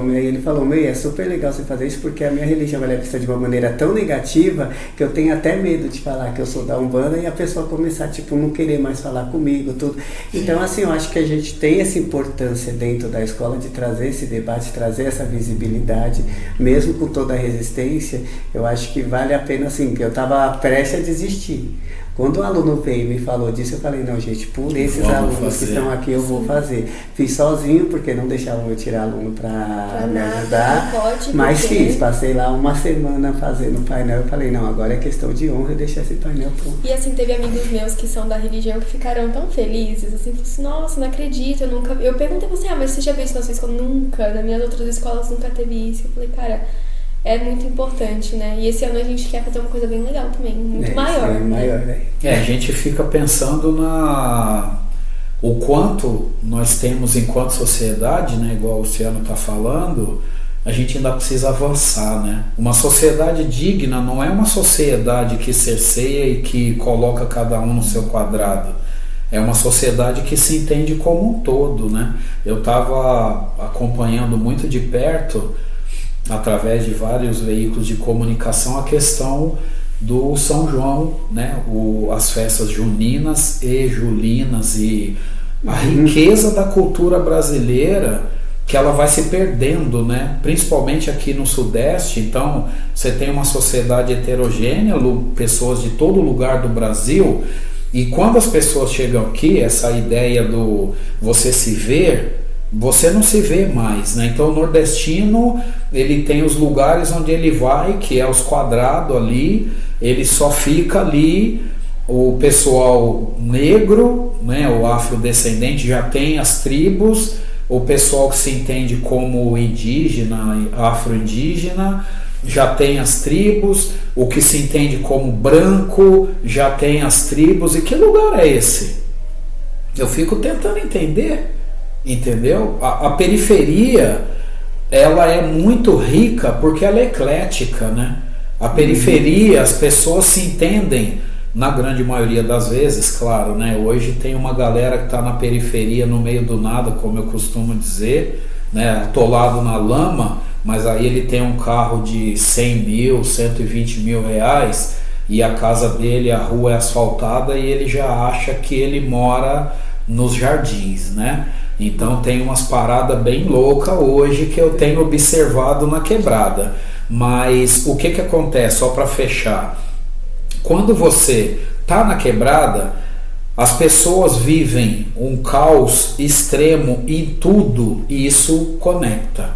Mei, é super legal você fazer isso, porque a minha religião ela é vista de uma maneira tão negativa que eu tenho até medo de falar que eu sou da Umbanda e a pessoa começar, tipo, não querer mais falar comigo, tudo. Então, assim, eu acho que a gente tem essa importância dentro da escola de trazer esse debate, trazer essa visibilidade, mesmo com toda a resistência. Eu acho que vale a pena, assim, que eu estava prestes a desistir. Quando o aluno veio e me falou disso, eu falei, não, gente, por esses alunos que estão aqui eu vou fazer. Fiz sozinho, porque não deixavam eu tirar aluno para me ajudar, mas fiz, passei lá uma semana fazendo o painel. Eu falei, não, agora é questão de honra deixar esse painel pronto. E assim, teve amigos meus que são da religião que ficaram tão felizes, assim, assim, nossa, não acredito, eu perguntei pra você, mas você já viu isso na sua escola? Nunca, nas minhas outras escolas nunca teve isso. Eu falei, cara, é muito importante, né? E esse ano a gente quer fazer uma coisa bem legal também, muito maior. Né? A gente fica pensando o quanto nós temos enquanto sociedade, né? Igual o Luciano está falando, a gente ainda precisa avançar, né? Uma sociedade digna não é uma sociedade que cerceia e que coloca cada um no seu quadrado. É uma sociedade que se entende como um todo, né? Eu estava acompanhando muito de perto, através de vários veículos de comunicação, a questão do São João, né? As festas juninas e julinas e a riqueza da cultura brasileira, que ela vai se perdendo, né? Principalmente aqui no Sudeste. Então você tem uma sociedade heterogênea, pessoas de todo lugar do Brasil, e quando as pessoas chegam aqui, essa ideia do você se ver, você não se vê mais, né? Então o nordestino, ele tem os lugares onde ele vai, que é os quadrados ali, ele só fica ali. O pessoal negro, né, o afrodescendente, já tem as tribos, o pessoal que se entende como indígena, afro-indígena, já tem as tribos, o que se entende como branco já tem as tribos. E que lugar é esse? Eu fico tentando entender, entendeu? A periferia, ela é muito rica porque ela é eclética, né? A periferia, as pessoas se entendem, na grande maioria das vezes, claro, né? Hoje tem uma galera que está na periferia, no meio do nada, como eu costumo dizer, né? Atolado na lama, mas aí ele tem um carro de 100 mil, 120 mil reais, e a casa dele, a rua é asfaltada, e ele já acha que ele mora nos jardins, né? Então tem umas paradas bem loucas hoje que eu tenho observado na quebrada. Mas o que acontece, só para fechar? Quando você está na quebrada, as pessoas vivem um caos extremo em tudo e isso conecta.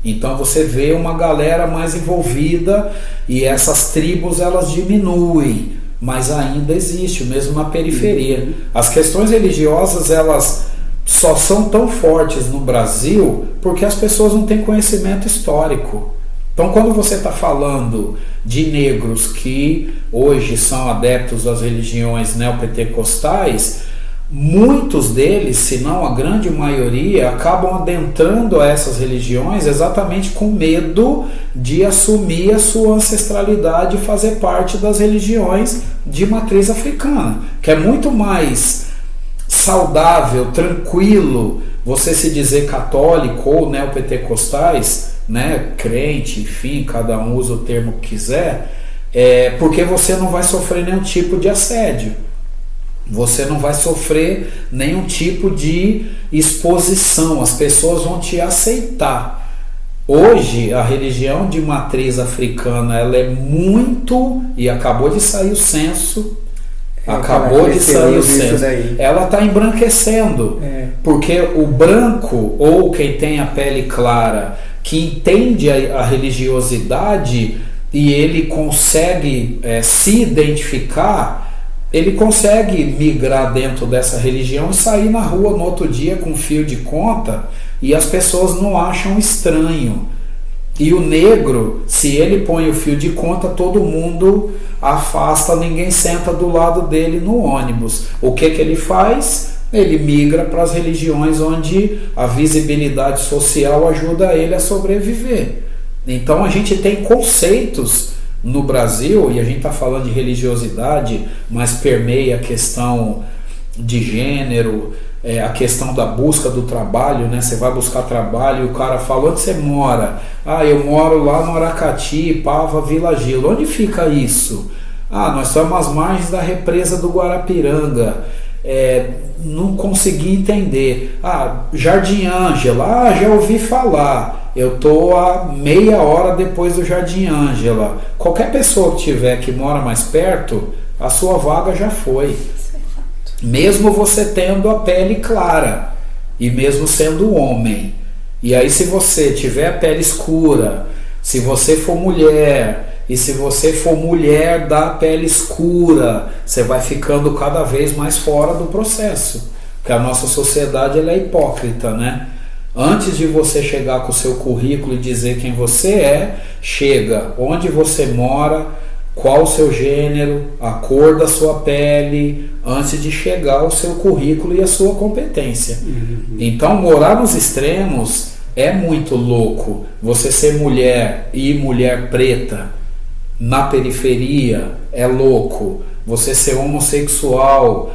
Então você vê uma galera mais envolvida e essas tribos elas diminuem, mas ainda existe, mesmo na periferia. As questões religiosas elas só são tão fortes no Brasil porque as pessoas não têm conhecimento histórico. Então, quando você está falando de negros que hoje são adeptos às religiões neopentecostais, muitos deles, se não a grande maioria, acabam adentrando a essas religiões exatamente com medo de assumir a sua ancestralidade e fazer parte das religiões de matriz africana, que é muito mais saudável, tranquilo você se dizer católico ou neopentecostais, né, crente, enfim, cada um usa o termo que quiser, porque você não vai sofrer nenhum tipo de assédio, você não vai sofrer nenhum tipo de exposição, as pessoas vão te aceitar. Hoje a religião de matriz africana ela é muito, e acabou de sair o censo, ela está embranquecendo, porque o branco ou quem tem a pele clara que entende a religiosidade e ele consegue se identificar, ele consegue migrar dentro dessa religião e sair na rua no outro dia com fio de conta e as pessoas não acham estranho. E o negro, se ele põe o fio de conta, todo mundo afasta, ninguém senta do lado dele no ônibus. O que ele faz? Ele migra para as religiões onde a visibilidade social ajuda ele a sobreviver. Então a gente tem conceitos no Brasil, e a gente está falando de religiosidade, mas permeia a questão de gênero, a questão da busca do trabalho, né? Você vai buscar trabalho e o cara fala, onde você mora? Ah, eu moro lá no Aracati, Pava, Vila Gil. Onde fica isso? Ah, nós estamos às margens da represa do Guarapiranga. Não consegui entender. Ah, Jardim Ângela, já ouvi falar. Eu estou a meia hora depois do Jardim Ângela. Qualquer pessoa que mora mais perto, a sua vaga já foi. Mesmo você tendo a pele clara e mesmo sendo homem. E aí se você tiver a pele escura, se você for mulher, e se você for mulher da pele escura, você vai ficando cada vez mais fora do processo. Porque a nossa sociedade ela é hipócrita, né? Antes de você chegar com o seu currículo e dizer quem você chega onde você mora, qual o seu gênero, a cor da sua pele, antes de chegar ao seu currículo e a sua competência. Então, morar nos extremos é muito louco. Você ser mulher e mulher preta na periferia é louco. Você ser homossexual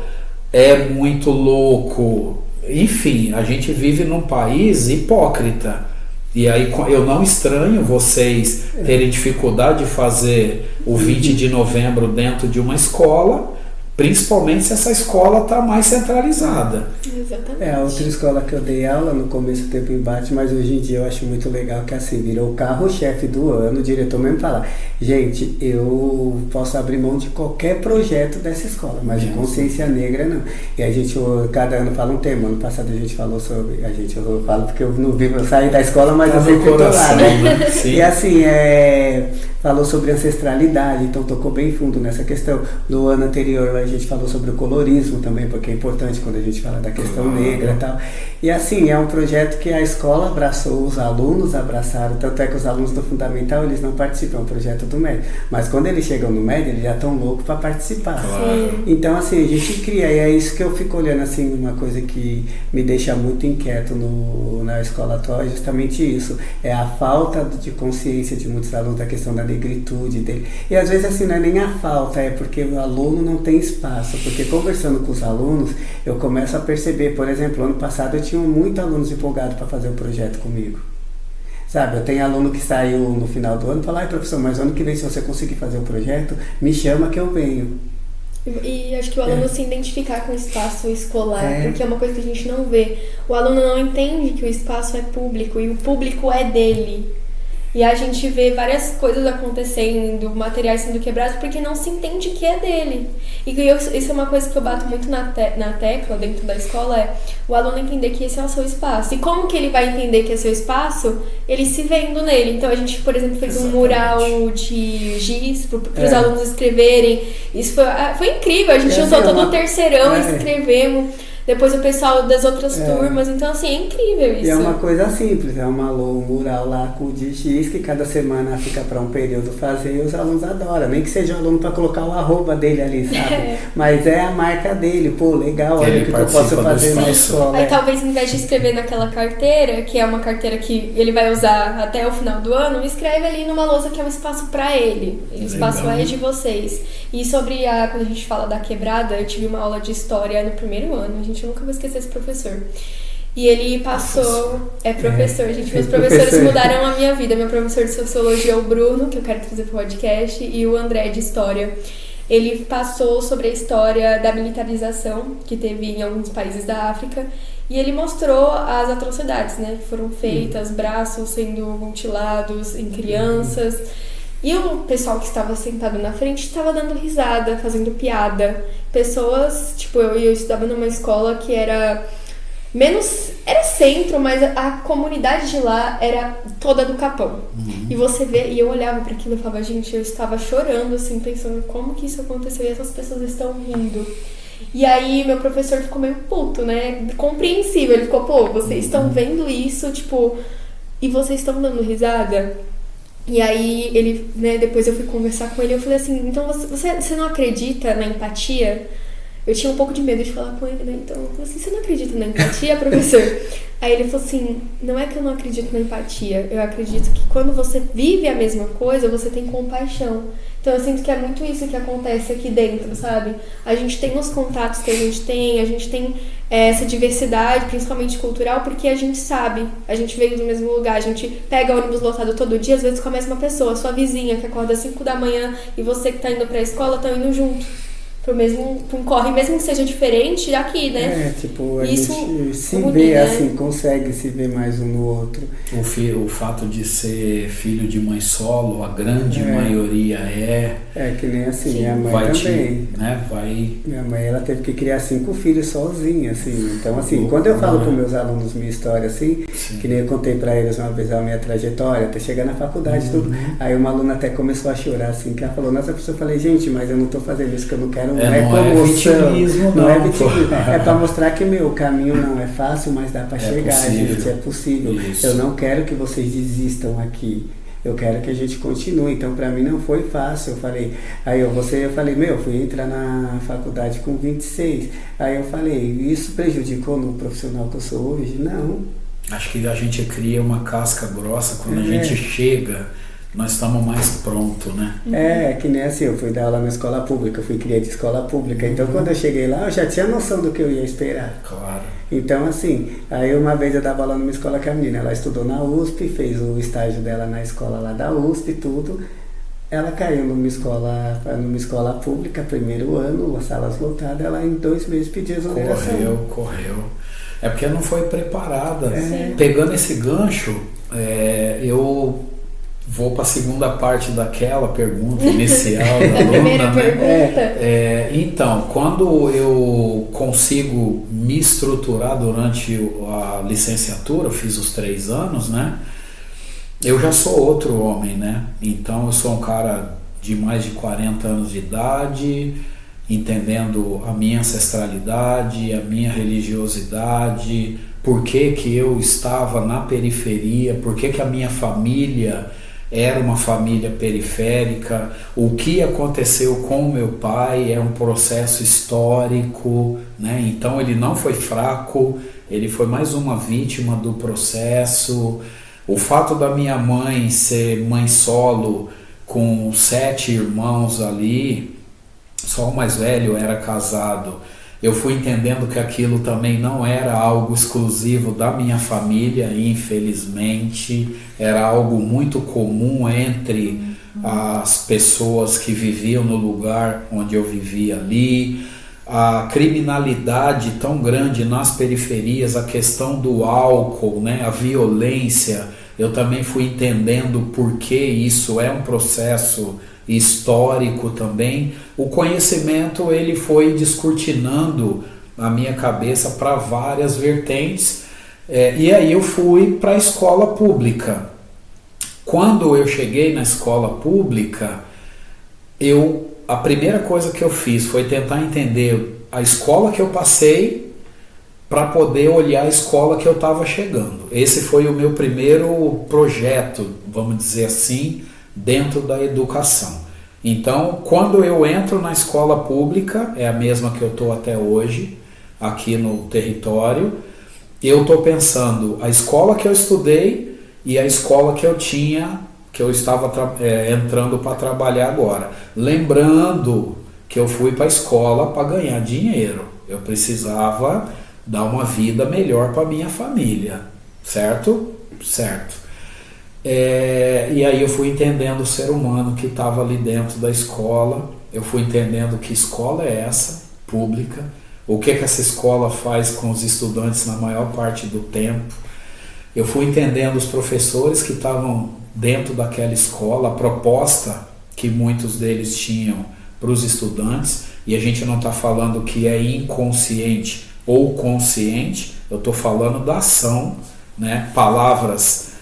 é muito louco. Enfim, a gente vive num país hipócrita. E aí eu não estranho vocês terem dificuldade de fazer o 20 de novembro dentro de uma escola, principalmente se essa escola está mais centralizada. Exatamente. A outra escola que eu dei aula no começo do tempo embate, mas hoje em dia eu acho muito legal que assim, virou o carro-chefe do ano, o diretor mesmo fala, gente, eu posso abrir mão de qualquer projeto dessa escola, mas de consciência negra não. E a gente cada ano fala um tema, ano passado a gente falou sobre, eu falo porque eu não vivo, eu saí da escola, mas eu sempre estou lá, né? Sim. E assim, falou sobre ancestralidade, então tocou bem fundo nessa questão. No ano anterior a gente falou sobre o colorismo também, porque é importante quando a gente fala da questão negra e tal. E assim, é um projeto que a escola abraçou, os alunos abraçaram, tanto é que os alunos do Fundamental, eles não participam, é um projeto do médio. Mas quando eles chegam no médio, eles já estão loucos para participar. Claro. Então assim, a gente cria, e é isso que eu fico olhando assim, uma coisa que me deixa muito inquieto na escola atual, é justamente isso. É a falta de consciência de muitos alunos da questão da negritude dele. E às vezes assim, não é nem a falta, é porque o aluno não tem espaço. Porque conversando com os alunos, eu começo a perceber, por exemplo, ano passado eu tinha muitos alunos empolgados para fazer o projeto comigo. Sabe, eu tenho aluno que saiu no final do ano e fala, ai professor, mas ano que vem se você conseguir fazer o projeto, me chama que eu venho. E acho que o aluno se identificar com o espaço escolar, porque é uma coisa que a gente não vê. O aluno não entende que o espaço é público e o público é dele. E a gente vê várias coisas acontecendo, materiais sendo quebrados, porque não se entende que é dele. E isso é uma coisa que eu bato muito na tecla dentro da escola, é o aluno entender que esse é o seu espaço. E como que ele vai entender que é seu espaço? Ele se vendo nele. Então a gente, por exemplo, fez um mural de giz para os alunos escreverem. Isso foi incrível, a gente juntou todo o terceirão, escrevemos. Depois o pessoal das outras turmas, então assim, é incrível isso. E é uma coisa simples, é um mural lá com o de giz que cada semana fica para um período fazer e os alunos adoram, nem que seja o aluno para colocar o arroba dele ali, sabe? Mas é a marca dele, pô, legal, olha o que eu posso fazer na escola. Aí talvez ao invés de escrever naquela carteira, que é uma carteira que ele vai usar até o final do ano, escreve ali numa lousa que é um espaço para ele, o espaço é de vocês. E sobre quando a gente fala da quebrada, eu tive uma aula de história no primeiro ano, eu nunca vou esquecer esse professor. E ele passou... professor, gente. Meus professores mudaram a minha vida. Meu professor de sociologia é o Bruno, que eu quero trazer pro podcast, e o André de história. Ele passou sobre a história da militarização que teve em alguns países da África. E ele mostrou as atrocidades, né? Que foram feitas, braços sendo mutilados em crianças. E o pessoal que estava sentado na frente estava dando risada, fazendo piada. Pessoas, tipo, eu estudava numa escola que era era centro, mas a comunidade de lá era toda do Capão. E você vê, e eu olhava para aquilo e falava, gente, eu estava chorando, assim, pensando como que isso aconteceu e essas pessoas estão rindo. E aí meu professor ficou meio puto, né? Compreensível, ele ficou, pô, vocês estão vendo isso, tipo, e vocês estão dando risada? E aí ele, né, depois eu fui conversar com ele, eu falei assim, então você não acredita na empatia? Eu tinha um pouco de medo de falar com ele, né, então eu falei assim, você não acredita na empatia, professor? Aí ele falou assim, não é que eu não acredito na empatia, eu acredito que quando você vive a mesma coisa, você tem compaixão. Então eu sinto que é muito isso que acontece aqui dentro, sabe? A gente tem os contatos que a gente tem essa diversidade, principalmente cultural, porque a gente sabe, a gente veio do mesmo lugar, a gente pega ônibus lotado todo dia, às vezes com a mesma pessoa, sua vizinha que acorda às 5 da manhã e você que tá indo pra escola estão indo junto. Pra um corre, mesmo que seja diferente daqui, né? Tipo, a gente se vê, né? Assim, consegue se ver mais um no outro. O fato de ser filho de mãe solo, a grande maioria que nem assim, minha mãe também. Minha mãe, ela teve que criar 5 filhos sozinha, assim. Então, assim, quando eu falo com meus alunos minha história, assim, que nem eu contei pra eles uma vez a minha trajetória, até chegar na faculdade, tudo. Aí uma aluna até começou a chorar, assim, que ela falou, nossa, professor, eu falei, gente, mas eu não tô fazendo isso que eu não quero. Não é vitimismo, não é vitimismo. É para mostrar que o caminho não é fácil, mas dá para chegar, possível. gente, é possível. Isso. Eu não quero que vocês desistam aqui. Eu quero que a gente continue. Então, para mim não foi fácil. Eu falei, eu fui entrar na faculdade com 26. Aí eu falei, isso prejudicou no profissional que eu sou hoje? Não. Acho que a gente cria uma casca grossa quando a gente chega. Nós estamos mais prontos, né? Que nem assim, eu fui dar aula na escola pública, eu fui criar de escola pública, então quando eu cheguei lá, eu já tinha noção do que eu ia esperar. Claro. Então assim, aí uma vez eu dava aula numa escola que a menina, ela estudou na USP, fez o estágio dela na escola lá da USP e tudo, ela caiu numa escola pública, primeiro ano, as salas lotadas, ela em 2 meses pediu exoneração. Correu. É porque não foi preparada. Pegando esse gancho, eu vou para a segunda parte daquela pergunta inicial da aluna, primeira pergunta. Então, quando eu consigo me estruturar durante a licenciatura, eu fiz os 3 anos, né? eu já sou outro homem, né? Então eu sou um cara de mais de 40 anos de idade, entendendo a minha ancestralidade, a minha religiosidade, por que que eu estava na periferia, por que que a minha família era uma família periférica, o que aconteceu com o meu pai é um processo histórico, né? Então ele não foi fraco, ele foi mais uma vítima do processo. O fato da minha mãe ser mãe solo com 7 irmãos ali, só o mais velho era casado, eu fui entendendo que aquilo também não era algo exclusivo da minha família, infelizmente, era algo muito comum entre as pessoas que viviam no lugar onde eu vivia ali. A criminalidade tão grande nas periferias, a questão do álcool, né, a violência, eu também fui entendendo por que isso é um processo histórico também. O conhecimento ele foi descortinando a minha cabeça para várias vertentes, e aí eu fui para a escola pública. Quando eu cheguei na escola pública, a primeira coisa que eu fiz foi tentar entender a escola que eu passei para poder olhar a escola que eu estava chegando. Esse foi o meu primeiro projeto, vamos dizer assim, dentro da educação. Então, quando eu entro na escola pública, é a mesma que eu estou até hoje, aqui no território, eu estou pensando a escola que eu estudei e a escola que eu tinha, que eu estava entrando para trabalhar agora. Lembrando que eu fui para a escola para ganhar dinheiro. Eu precisava dar uma vida melhor para minha família, certo? Certo. E aí eu fui entendendo o ser humano que estava ali dentro da escola, eu fui entendendo que escola é essa, pública, o que essa escola faz com os estudantes na maior parte do tempo. Eu fui entendendo os professores que estavam dentro daquela escola, a proposta que muitos deles tinham para os estudantes, e a gente não está falando que é inconsciente ou consciente, eu estou falando da ação, né? Palavras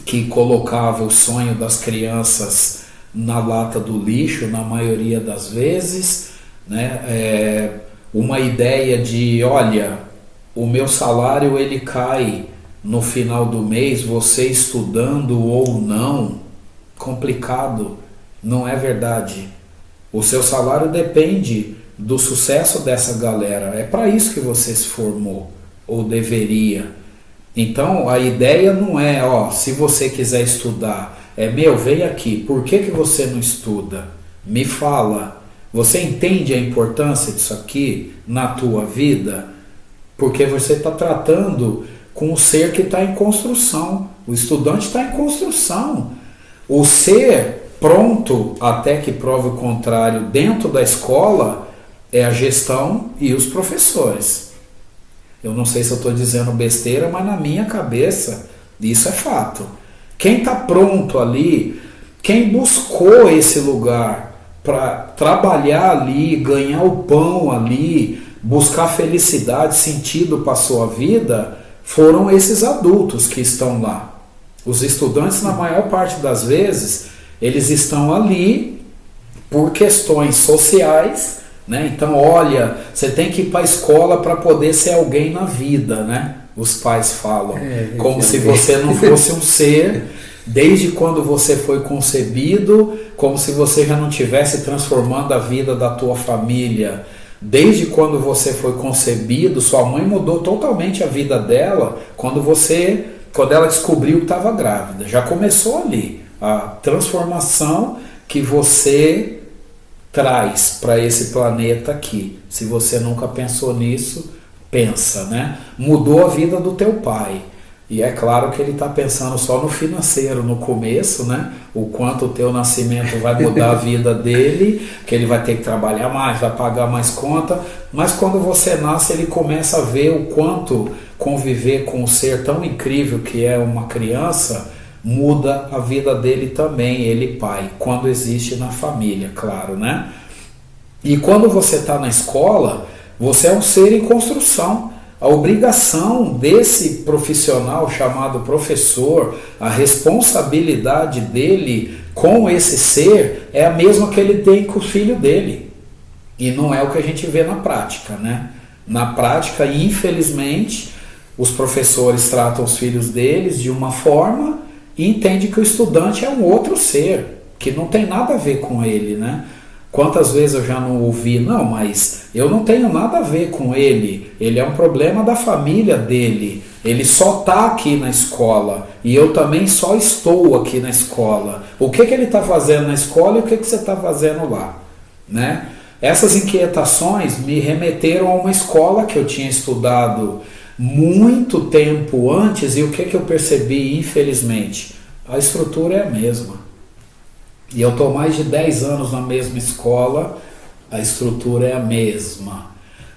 que colocava o sonho das crianças na lata do lixo, na maioria das vezes, né? Uma ideia de, olha, o meu salário ele cai no final do mês, você estudando ou não, complicado, não é verdade. O seu salário depende do sucesso dessa galera, é para isso que você se formou, ou deveria. Então a ideia não é, se você quiser estudar, vem aqui, por que você não estuda? Me fala, você entende a importância disso aqui na tua vida? Porque você está tratando com o ser que está em construção, o estudante está em construção. O ser pronto, até que prove o contrário, dentro da escola, é a gestão e os professores. Eu não sei se eu estou dizendo besteira, mas na minha cabeça isso é fato. Quem está pronto ali, quem buscou esse lugar para trabalhar ali, ganhar o pão ali, buscar felicidade, sentido para a sua vida, foram esses adultos que estão lá. Os estudantes, na maior parte das vezes, eles estão ali por questões sociais, né? Então, olha, você tem que ir para a escola para poder ser alguém na vida, né? Os pais falam, como se você não fosse um ser, desde quando você foi concebido, como se você já não estivesse transformando a vida da tua família. Desde quando você foi concebido, sua mãe mudou totalmente a vida dela quando ela descobriu que estava grávida. Já começou ali a transformação que você traz para esse planeta aqui. Se você nunca pensou nisso, pensa, né? Mudou a vida do teu pai. E é claro que ele está pensando só no financeiro no começo, né? O quanto o teu nascimento vai mudar a vida dele, que ele vai ter que trabalhar mais, vai pagar mais conta. Mas quando você nasce, ele começa a ver o quanto conviver com um ser tão incrível que é uma criança muda a vida dele também, ele pai, quando existe na família, claro, né? E quando você está na escola, você é um ser em construção. A obrigação desse profissional chamado professor, a responsabilidade dele com esse ser é a mesma que ele tem com o filho dele. E não é o que a gente vê na prática, né? Na prática, infelizmente, os professores tratam os filhos deles de uma forma e entendem que o estudante é um outro ser, que não tem nada a ver com ele, né? Quantas vezes eu já não ouvi, não, mas eu não tenho nada a ver com ele, ele é um problema da família dele, ele só está aqui na escola e eu também só estou aqui na escola. O que ele está fazendo na escola e o que você está fazendo lá, né? Essas inquietações me remeteram a uma escola que eu tinha estudado muito tempo antes, e o que eu percebi, infelizmente? A estrutura é a mesma. E eu estou mais de 10 anos na mesma escola, a estrutura é a mesma.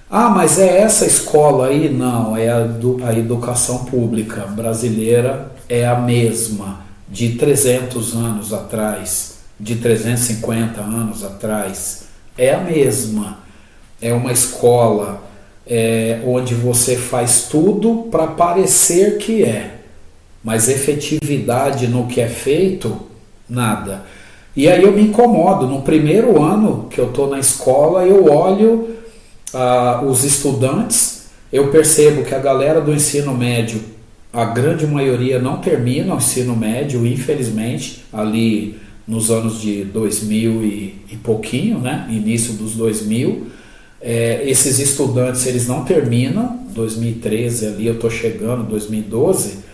Ah, mas é essa escola aí? Não, é a educação pública brasileira, é a mesma, de 300 anos atrás, de 350 anos atrás, é a mesma. É uma escola onde você faz tudo para parecer que é, mas efetividade no que é feito, nada. E aí eu me incomodo. No primeiro ano que eu estou na escola, eu olho os estudantes, eu percebo que a galera do ensino médio, a grande maioria não termina o ensino médio, infelizmente, ali nos anos de 2000 e pouquinho, né? Início dos 2000. Esses estudantes, eles não terminam, 2013 ali eu estou chegando, 2012,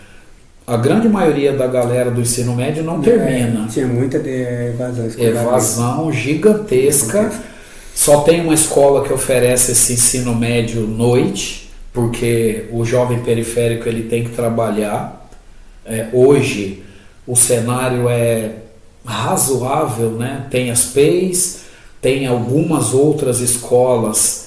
a grande maioria da galera do ensino médio não termina. Tinha muita evasão escolar. Evasão gigantesca. Só tem uma escola que oferece esse ensino médio noite, porque o jovem periférico ele tem que trabalhar. Hoje o cenário é razoável, né? Tem as PEIs, tem algumas outras escolas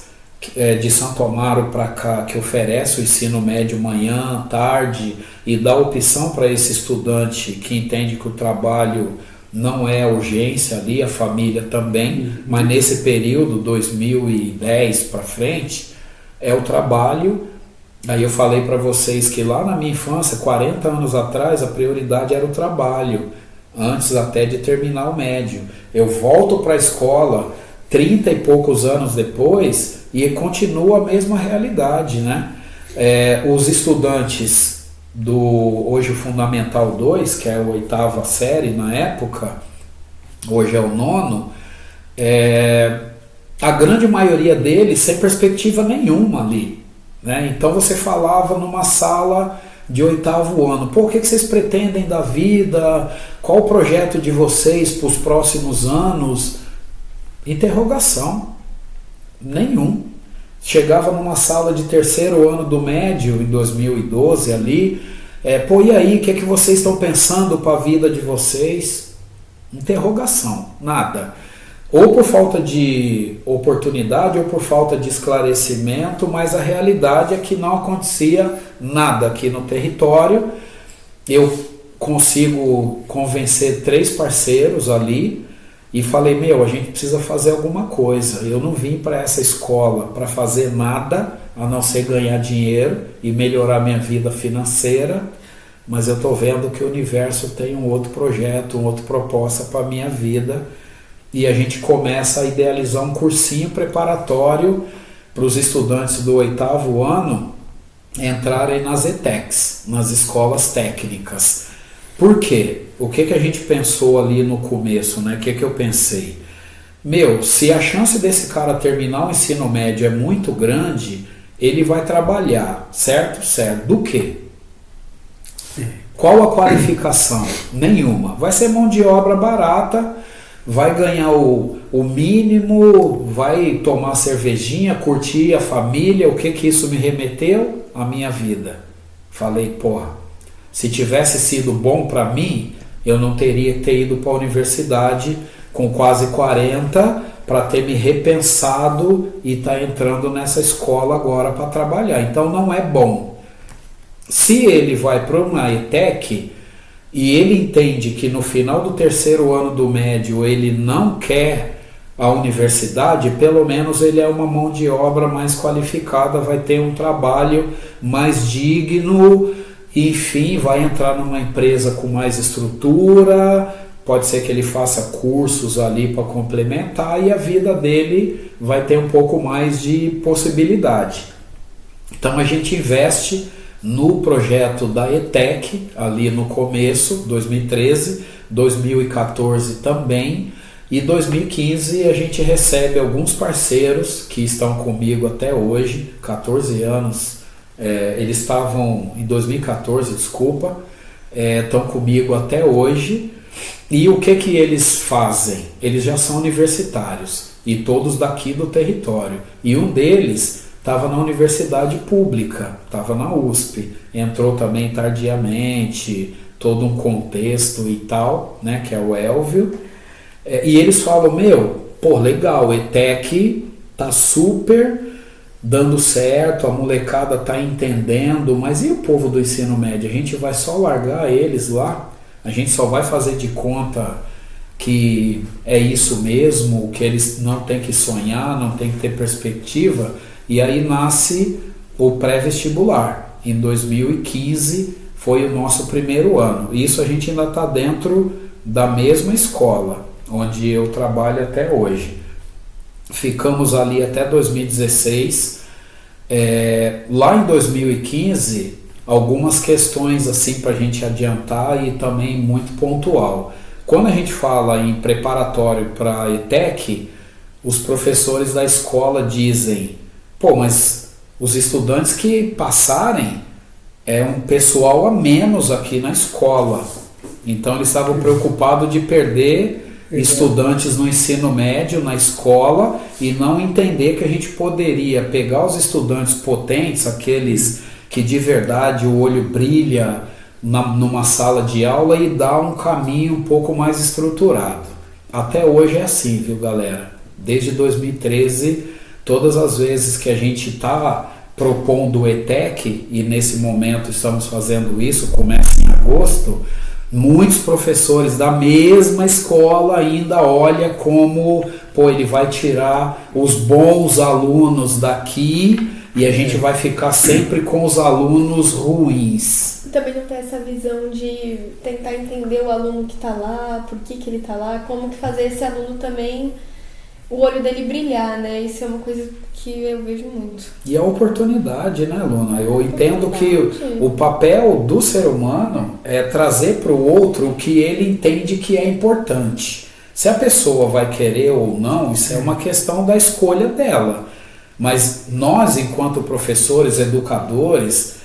de Santo Amaro para cá que oferece o ensino médio manhã, tarde, e dá opção para esse estudante que entende que o trabalho não é urgência ali, a família também, mas nesse período 2010 para frente é o trabalho. Aí eu falei para vocês que lá na minha infância, 40 anos atrás, a prioridade era o trabalho, antes até de terminar o médio. Eu volto para a escola 30 e poucos anos depois e continua a mesma realidade, né? Os estudantes hoje o Fundamental 2, que é a 8ª série na época, hoje é o 9º, a grande maioria deles sem perspectiva nenhuma ali, né? Então você falava numa sala de 8º ano, pô, o que vocês pretendem da vida? Qual o projeto de vocês para os próximos anos? Interrogação. Nenhum. Chegava numa sala de 3º ano do médio, em 2012 ali, pô, e aí, o que vocês estão pensando para a vida de vocês? Interrogação, nada. Ou por falta de oportunidade ou por falta de esclarecimento, mas a realidade é que não acontecia nada aqui no território. Eu consigo convencer 3 parceiros ali e falei, a gente precisa fazer alguma coisa. Eu não vim para essa escola para fazer nada, a não ser ganhar dinheiro e melhorar minha vida financeira, mas eu estou vendo que o universo tem um outro projeto, uma outra proposta para a minha vida. E a gente começa a idealizar um cursinho preparatório para os estudantes do 8º ano entrarem nas ETECs, nas escolas técnicas. Por quê? O que a gente pensou ali no começo, né? O que eu pensei? Se a chance desse cara terminar o ensino médio é muito grande, ele vai trabalhar, certo? Certo. Do quê? Qual a qualificação? Nenhuma. Vai ser mão de obra barata, vai ganhar o mínimo, vai tomar cervejinha, curtir a família. O que isso me remeteu? A minha vida. Falei, porra, se tivesse sido bom para mim, eu não teria que ter ido para a universidade com quase 40 para ter me repensado e estar entrando nessa escola agora para trabalhar. Então não é bom. Se ele vai para uma ETEC e ele entende que no final do 3º ano do médio ele não quer à universidade, pelo menos ele é uma mão de obra mais qualificada, vai ter um trabalho mais digno, enfim, vai entrar numa empresa com mais estrutura, pode ser que ele faça cursos ali para complementar e a vida dele vai ter um pouco mais de possibilidade. Então a gente investe no projeto da ETEC, ali no começo, 2013, 2014 também, e 2015 a gente recebe alguns parceiros que estão comigo até hoje, 14 anos, eles estavam em 2014, desculpa, estão comigo até hoje. E o que eles fazem? Eles já são universitários e todos daqui do território. E um deles estava na universidade pública, estava na USP, entrou também tardiamente, todo um contexto e tal, né, que é o Elvio. E eles falam, legal, ETEC tá super dando certo, a molecada tá entendendo, mas e o povo do ensino médio? A gente vai só largar eles lá? A gente só vai fazer de conta que é isso mesmo, que eles não têm que sonhar, não têm que ter perspectiva? E aí nasce o pré-vestibular. Em 2015 foi o nosso primeiro ano. Isso a gente ainda está dentro da mesma escola, onde eu trabalho até hoje. Ficamos ali até 2016. Lá em 2015, algumas questões assim para a gente adiantar e também muito pontual. Quando a gente fala em preparatório para a ETEC, os professores da escola dizem, mas os estudantes que passarem é um pessoal a menos aqui na escola. Então eles estavam preocupados de perder estudantes no ensino médio, na escola, e não entender que a gente poderia pegar os estudantes potentes, aqueles que de verdade o olho brilha numa sala de aula, e dar um caminho um pouco mais estruturado. Até hoje é assim, viu, galera? Desde 2013, todas as vezes que a gente está propondo o ETEC, e nesse momento estamos fazendo isso, começa em agosto, muitos professores da mesma escola ainda olham como, ele vai tirar os bons alunos daqui e a gente vai ficar sempre com os alunos ruins. Também não tem essa visão de tentar entender o aluno que está lá, por que ele está lá, como que fazer esse aluno também, o olho dele brilhar, né? Isso é uma coisa que eu vejo muito. E a oportunidade, né, Luna? Eu entendo que o papel do ser humano é trazer para o outro o que ele entende que é importante. Se a pessoa vai querer ou não, isso é uma questão da escolha dela. Mas nós, enquanto professores, educadores,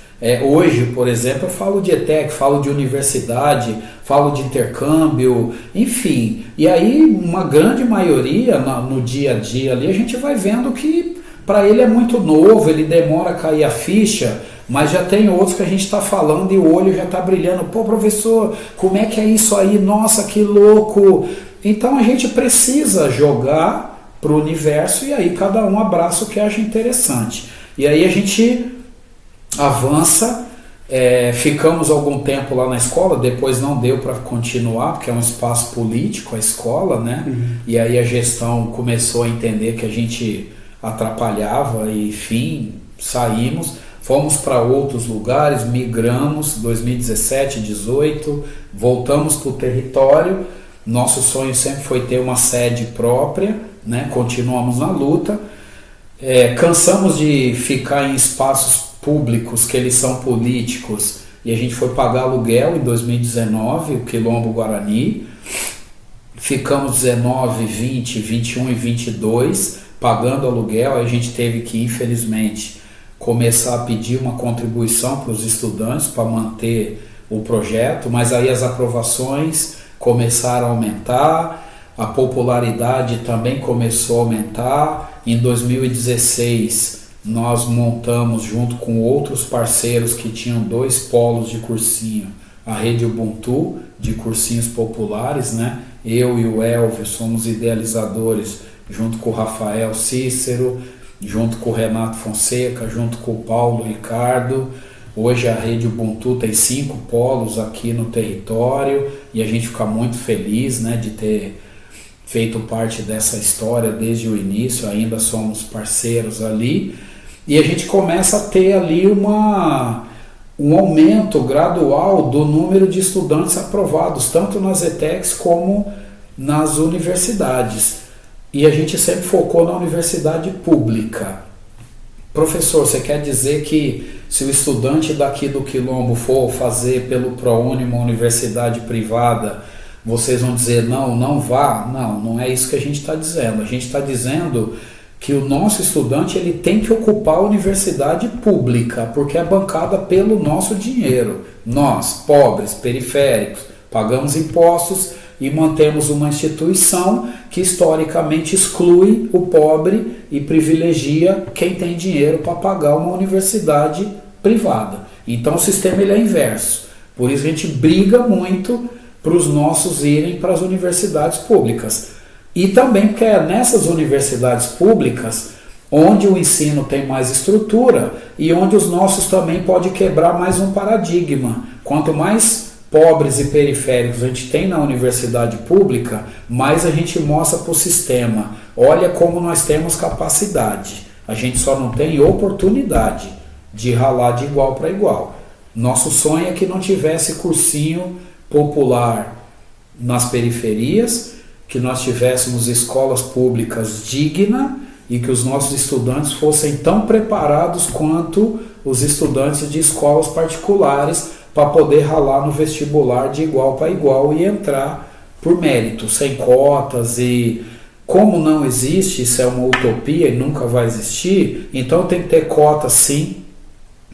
hoje, por exemplo, eu falo de ETEC, falo de universidade, falo de intercâmbio, enfim. E aí, uma grande maioria, no dia a dia ali, a gente vai vendo que para ele é muito novo, ele demora a cair a ficha, mas já tem outros que a gente está falando e o olho já está brilhando. Professor, como é que é isso aí? Nossa, que louco! Então a gente precisa jogar para o universo e aí cada um abraça o que acha interessante. E aí a gente avança, ficamos algum tempo lá na escola, depois não deu para continuar, porque é um espaço político a escola, né? E aí a gestão começou a entender que a gente atrapalhava e, enfim, saímos, fomos para outros lugares, migramos, 2017, 2018, voltamos para o território. Nosso sonho sempre foi ter uma sede própria, né? Continuamos na luta, cansamos de ficar em espaços públicos que eles são políticos e a gente foi pagar aluguel em 2019, o Quilombo Guarani, ficamos 19, 20, 21 e 22 pagando aluguel. Aí a gente teve que, infelizmente, começar a pedir uma contribuição para os estudantes para manter o projeto, mas aí as aprovações começaram a aumentar, a popularidade também começou a aumentar. Em 2016 nós montamos, junto com outros parceiros que tinham 2 polos de cursinho, a Rede Ubuntu de cursinhos populares, né? Eu e o Elvio somos idealizadores, junto com o Rafael Cícero, junto com o Renato Fonseca, junto com o Paulo Ricardo. Hoje a Rede Ubuntu tem 5 polos aqui no território e a gente fica muito feliz, né, de ter feito parte dessa história desde o início, ainda somos parceiros ali, e a gente começa a ter ali um aumento gradual do número de estudantes aprovados, tanto nas ETECs como nas universidades. E a gente sempre focou na universidade pública. Professor, você quer dizer que se o estudante daqui do Quilombo for fazer pelo ProUni uma universidade privada, vocês vão dizer não vá? Não é isso que a gente está dizendo. A gente está dizendo que o nosso estudante ele tem que ocupar a universidade pública, porque é bancada pelo nosso dinheiro. Nós, pobres, periféricos, pagamos impostos e mantemos uma instituição que historicamente exclui o pobre e privilegia quem tem dinheiro para pagar uma universidade privada. Então o sistema ele é inverso. Por isso a gente briga muito para os nossos irem para as universidades públicas. E também porque é nessas universidades públicas onde o ensino tem mais estrutura e onde os nossos também podem quebrar mais um paradigma. Quanto mais pobres e periféricos a gente tem na universidade pública, mais a gente mostra para o sistema, olha como nós temos capacidade, a gente só não tem oportunidade de ralar de igual para igual. Nosso sonho é que não tivesse cursinho popular nas periferias, que nós tivéssemos escolas públicas dignas e que os nossos estudantes fossem tão preparados quanto os estudantes de escolas particulares para poder ralar no vestibular de igual para igual e entrar por mérito, sem cotas. E como não existe, isso é uma utopia e nunca vai existir, então tem que ter cotas sim,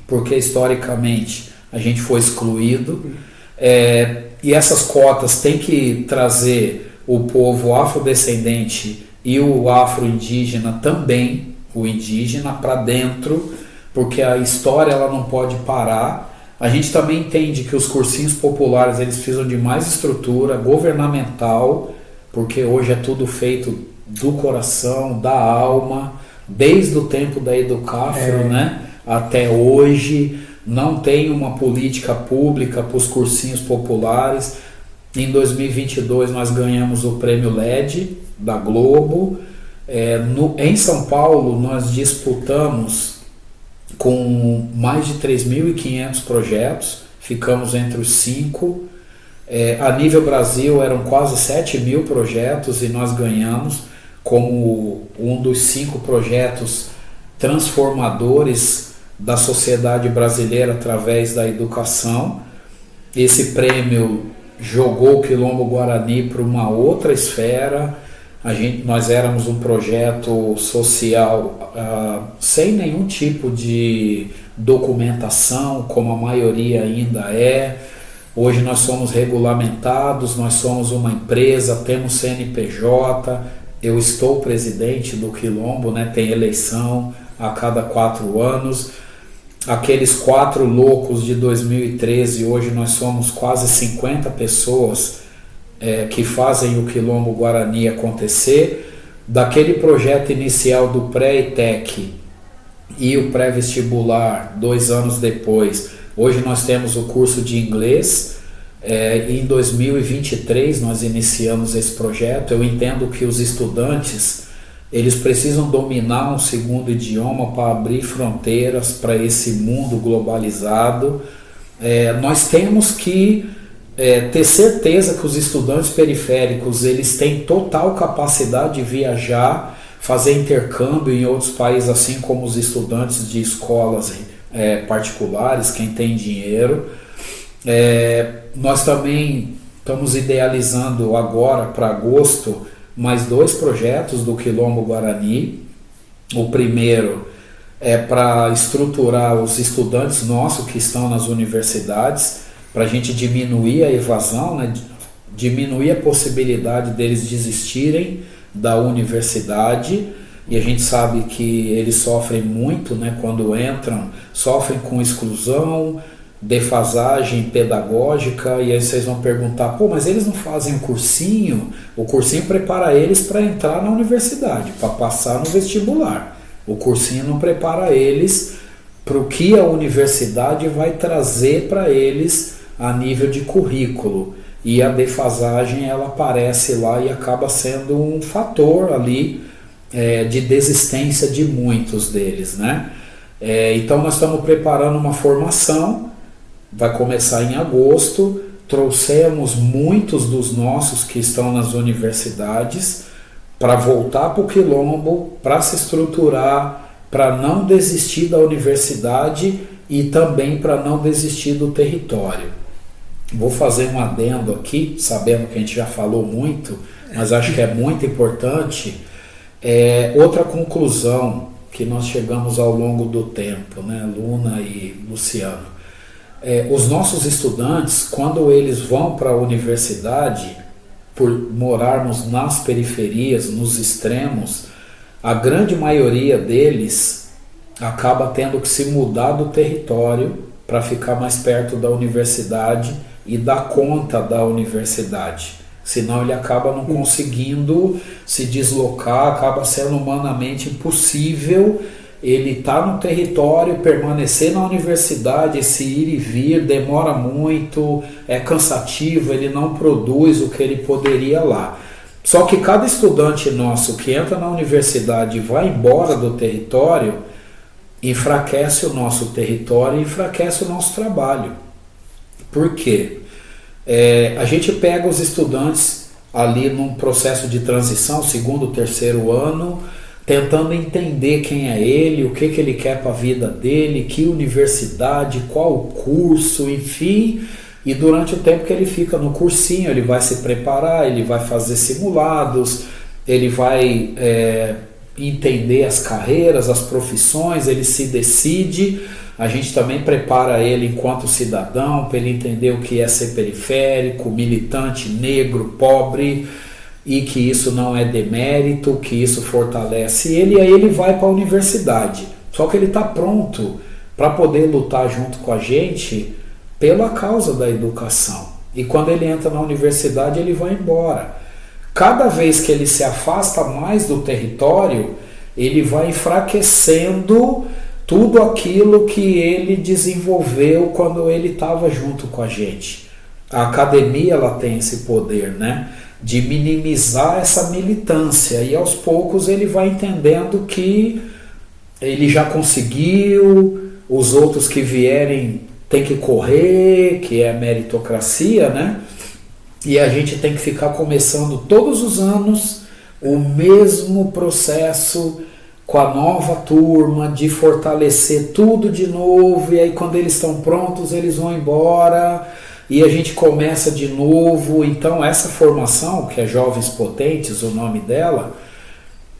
porque historicamente a gente foi excluído, e essas cotas têm que trazer o povo afrodescendente e o afro-indígena também, o indígena, para dentro, porque a história ela não pode parar. A gente também entende que os cursinhos populares eles precisam de mais estrutura governamental, porque hoje é tudo feito do coração, da alma, desde o tempo da Educafro, né, até hoje. Não tem uma política pública para os cursinhos populares. Em 2022 nós ganhamos o prêmio LED da Globo. Em São Paulo nós disputamos com mais de 3.500 projetos, ficamos entre os 5. A nível Brasil eram quase 7.000 projetos e nós ganhamos como um dos 5 projetos transformadores da sociedade brasileira através da educação. Esse prêmio jogou o Quilombo Guarani para uma outra esfera. Nós éramos um projeto social sem nenhum tipo de documentação, como a maioria ainda é. Hoje nós somos regulamentados, nós somos uma empresa, temos CNPJ, eu estou presidente do Quilombo, né? Tem eleição a cada 4 anos. Aqueles 4 loucos de 2013, hoje nós somos quase 50 pessoas que fazem o Quilombo Guarani acontecer. Daquele projeto inicial do pré-ETEC e o pré-vestibular, 2 anos depois, hoje nós temos o curso de inglês. Em 2023 nós iniciamos esse projeto. Eu entendo que os estudantes eles precisam dominar um segundo idioma para abrir fronteiras para esse mundo globalizado. Nós temos que ter certeza que os estudantes periféricos eles têm total capacidade de viajar, fazer intercâmbio em outros países, assim como os estudantes de escolas particulares, quem tem dinheiro. Nós também estamos idealizando agora para agosto mais 2 projetos do Quilombo Guarani. O primeiro é para estruturar os estudantes nossos que estão nas universidades, para a gente diminuir a evasão, né? Diminuir a possibilidade deles desistirem da universidade. E a gente sabe que eles sofrem muito, né? Quando entram, sofrem com exclusão, defasagem pedagógica. E aí vocês vão perguntar, mas eles não fazem um cursinho? O cursinho prepara eles para entrar na universidade, para passar no vestibular. O cursinho não prepara eles para o que a universidade vai trazer para eles a nível de currículo. e a defasagem ela aparece lá e acaba sendo um fator ali de desistência de muitos deles, né? Então nós estamos preparando uma formação, vai começar em agosto, trouxemos muitos dos nossos que estão nas universidades para voltar para o Quilombo, para se estruturar, para não desistir da universidade e também para não desistir do território. Vou fazer um adendo aqui, sabendo que a gente já falou muito, mas acho que é muito importante. Outra conclusão que nós chegamos ao longo do tempo, né, Luna e Luciano, os nossos estudantes, quando eles vão para a universidade, por morarmos nas periferias, nos extremos, a grande maioria deles acaba tendo que se mudar do território para ficar mais perto da universidade e dar conta da universidade. Senão ele acaba não conseguindo se deslocar, acaba sendo humanamente impossível ele estar no território, permanecer na universidade, esse ir e vir demora muito, é cansativo, ele não produz o que ele poderia lá. Só que cada estudante nosso que entra na universidade e vai embora do território, enfraquece o nosso território e enfraquece o nosso trabalho. Por quê? A gente pega os estudantes ali num processo de transição, segundo, terceiro ano, tentando entender quem é ele, o que ele quer para a vida dele, que universidade, qual o curso, enfim. E durante o tempo que ele fica no cursinho, ele vai se preparar, ele vai fazer simulados, ele vai entender as carreiras, as profissões, ele se decide. A gente também prepara ele enquanto cidadão, para ele entender o que é ser periférico, militante, negro, pobre, e que isso não é demérito, que isso fortalece ele, e aí ele vai para a universidade. Só que ele está pronto para poder lutar junto com a gente pela causa da educação. E quando ele entra na universidade, ele vai embora. Cada vez que ele se afasta mais do território, ele vai enfraquecendo tudo aquilo que ele desenvolveu quando ele estava junto com a gente. A academia ela tem esse poder, né, de minimizar essa militância, e aos poucos ele vai entendendo que ele já conseguiu, os outros que vierem tem que correr, que é a meritocracia, né? E a gente tem que ficar começando todos os anos o mesmo processo com a nova turma, de fortalecer tudo de novo, e aí quando eles estão prontos eles vão embora e a gente começa de novo. Então essa formação, que é Jovens Potentes, o nome dela,